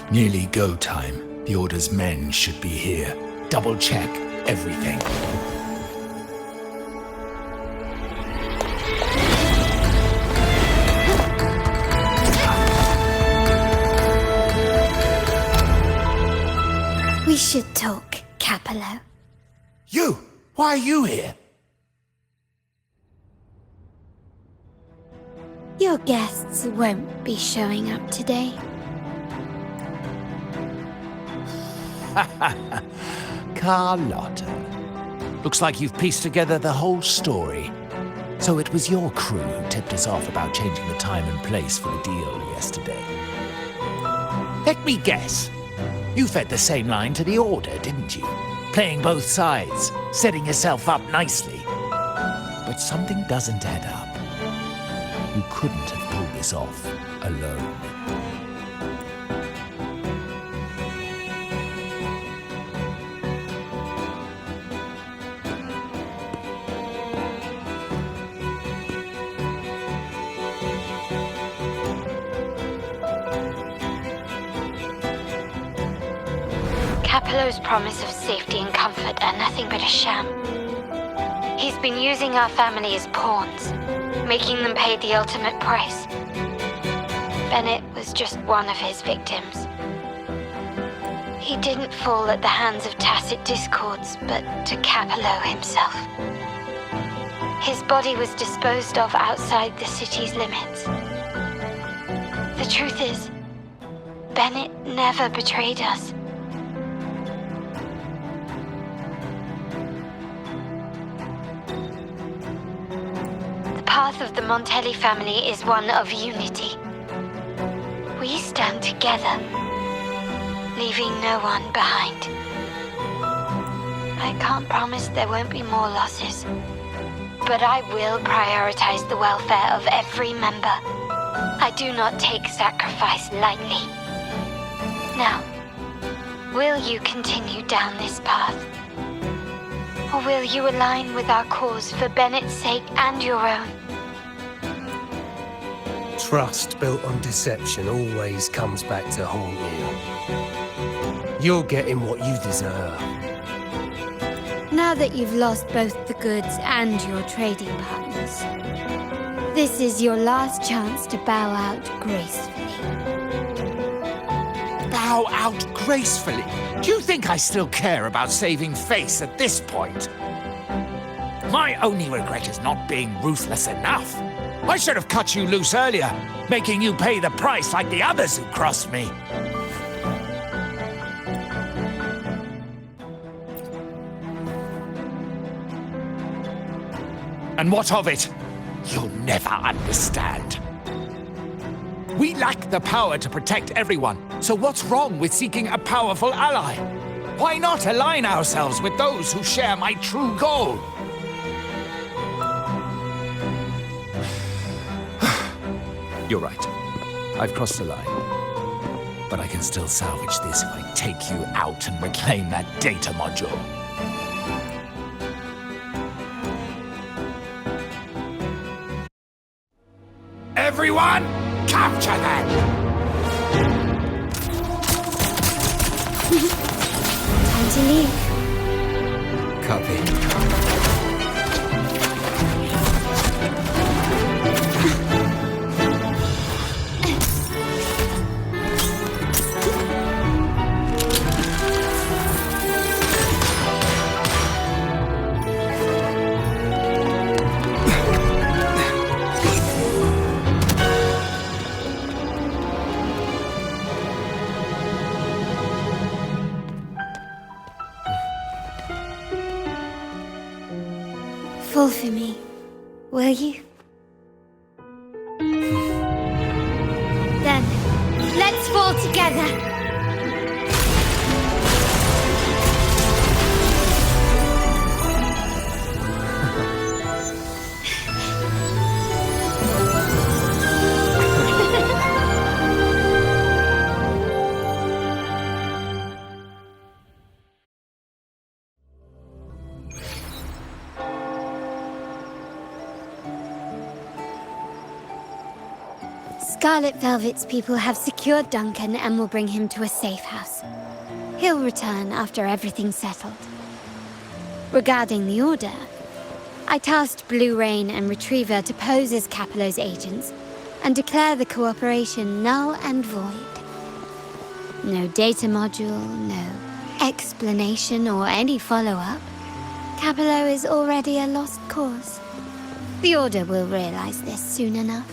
Nearly go time. The Order's men should be here. Double check everything. We should talk, Capello. Why are you here? Your guests won't be showing up today. Carlotta. Looks like you've pieced together the whole story. So it was your crew who tipped us off about changing the time and place for the deal yesterday. Let me guess. You fed the same line to the Order, didn't you? Playing both sides, setting yourself up nicely. But something doesn't add up. You couldn't have pulled this off alone. Capello's promise of safety and comfort are nothing but a sham. He's been using our family as pawns, making them pay the ultimate price. Bennett was just one of his victims. He didn't fall at the hands of tacit discords, but to Capello himself. His body was disposed of outside the city's limits. The truth is, Bennett never betrayed us. The path of the Montelli family is one of unity. We stand together, leaving no one behind. I can't promise there won't be more losses, but I will prioritize the welfare of every member. I do not take sacrifice lightly. Now, will you continue down this path? Or will you align with our cause for Bennett's sake and your own? Trust built on deception always comes back to haunt you. You're getting what you deserve. Now that you've lost both the goods and your trading partners, this is your last chance to bow out gracefully. Bow out gracefully? Do you think I still care about saving face at this point? My only regret is not being ruthless enough. I should have cut you loose earlier, making you pay the price like the others who crossed me. And what of it? You'll never understand. We lack the power to protect everyone, so what's wrong with seeking a powerful ally? Why not align ourselves with those who share my true goal? You're right. I've crossed the line. But I can still salvage this if I take you out and reclaim that data module. Everyone, capture them! Time to leave. Copy. Fall for me, will you? Then, let's fall together! Scarlet Velvet's people have secured Duncan and will bring him to a safe house. He'll return after everything's settled. Regarding the Order, I tasked Blue Rain and Retriever to pose as Capello's agents and declare the cooperation null and void. No data module, no explanation or any follow-up. Capello is already a lost cause. The Order will realize this soon enough.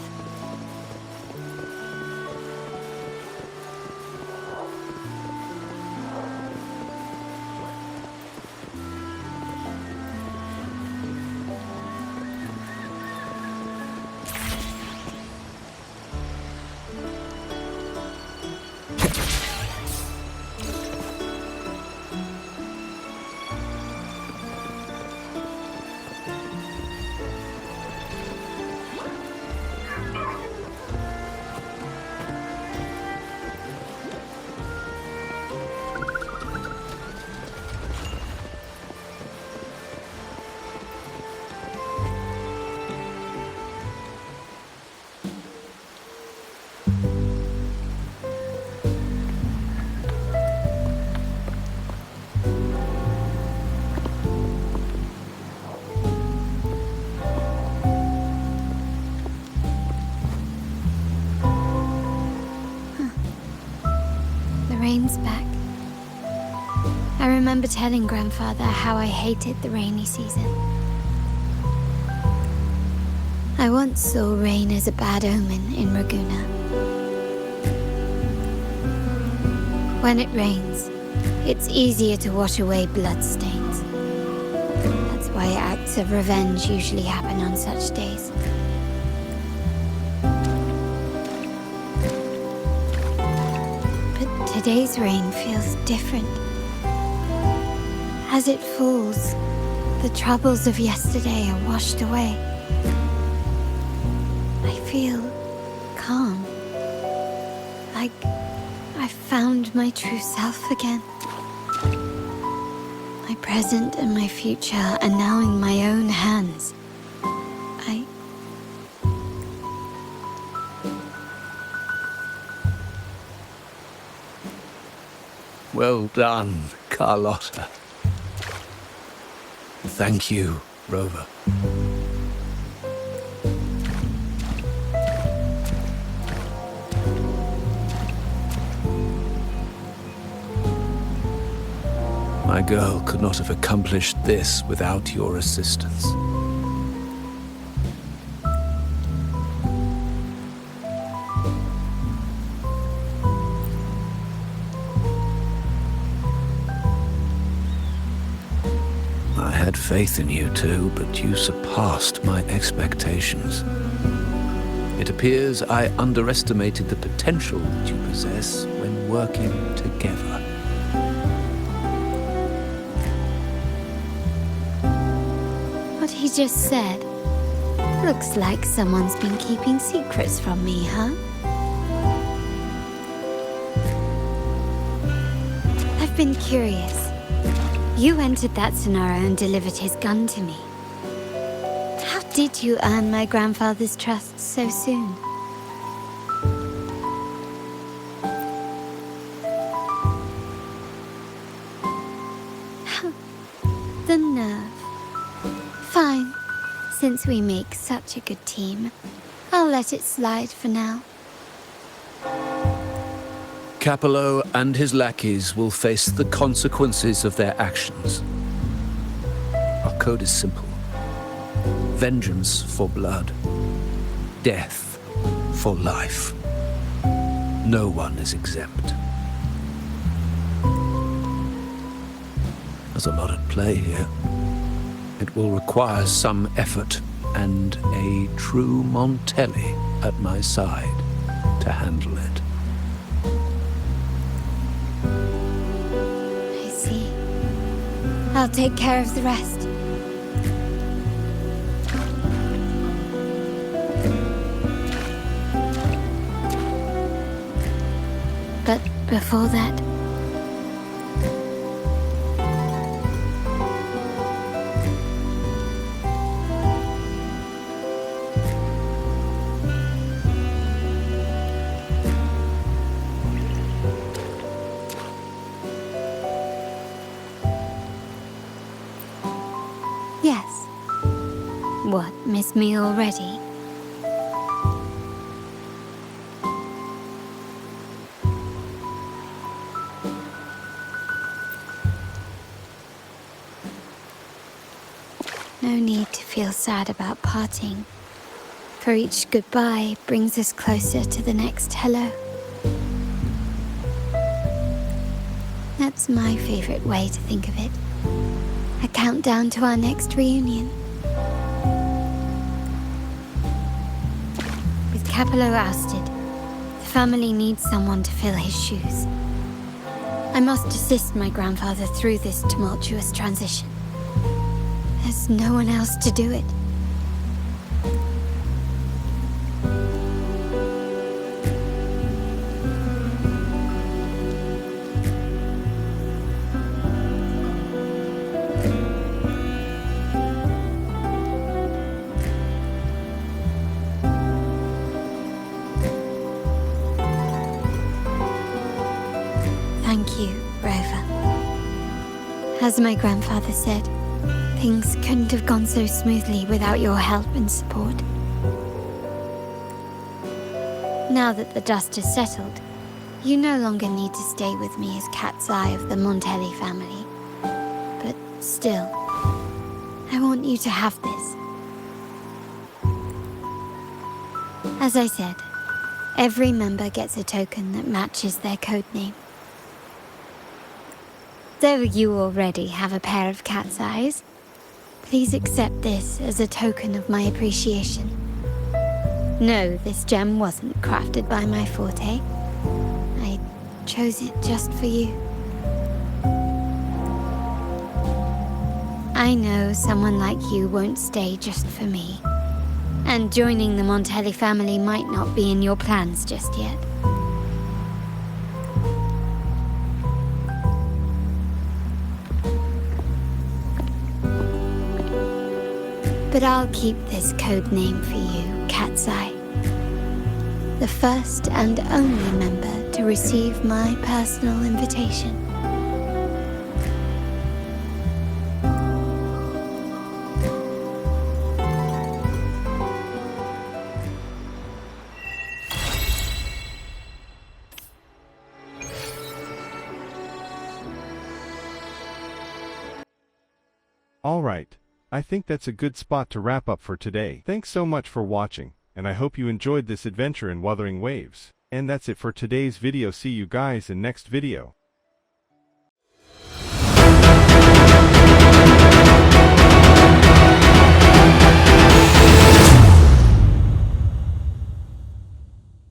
Rain's back. I remember telling Grandfather how I hated the rainy season. I once saw rain as a bad omen in Raguna. When it rains, it's easier to wash away bloodstains. That's why acts of revenge usually happen on such days. Today's rain feels different. As it falls, the troubles of yesterday are washed away. I feel calm. Like I found my true self again. My present and my future are now in my own hands. Well done, Carlotta. Thank you, Rover. My girl could not have accomplished this without your assistance. I had faith in you too, but you surpassed my expectations. It appears I underestimated the potential that you possess when working together. What he just said. Looks like someone's been keeping secrets from me, huh? I've been curious. You entered that scenario and delivered his gun to me. How did you earn my grandfather's trust so soon? The nerve. Fine. Since we make such a good team, I'll let it slide for now. Capello and his lackeys will face the consequences of their actions. Our code is simple. Vengeance for blood. Death for life. No one is exempt. There's a lot at play here. It will require some effort and a true Montelli at my side to handle it. I see. I'll take care of the rest. But before that... Yes. What, miss me already? feel sad about parting, for each goodbye brings us closer to the next hello. That's my favorite way to think of it. A countdown to our next reunion. With Capello ousted, the family needs someone to fill his shoes. I must assist my grandfather through this tumultuous transition. There's no one else to do it. Thank you, Rover. As my grandfather said, things couldn't have gone so smoothly without your help and support. Now that the dust has settled, you no longer need to stay with me as Cat's Eye of the Montelli family. But still, I want you to have this. As I said, every member gets a token that matches their code name. Though you already have a pair of cat's eyes, please accept this as a token of my appreciation. No, this gem wasn't crafted by my forte. I chose it just for you. I know someone like you won't stay just for me, and joining the Montelli family might not be in your plans just yet. But I'll keep this code name for you, Cat's Eye. The first and only member to receive my personal invitation. All right. I think that's a good spot to wrap up for today. Thanks so much for watching, and I hope you enjoyed this adventure in Wuthering Waves. And that's it for today's video. See you guys in next video.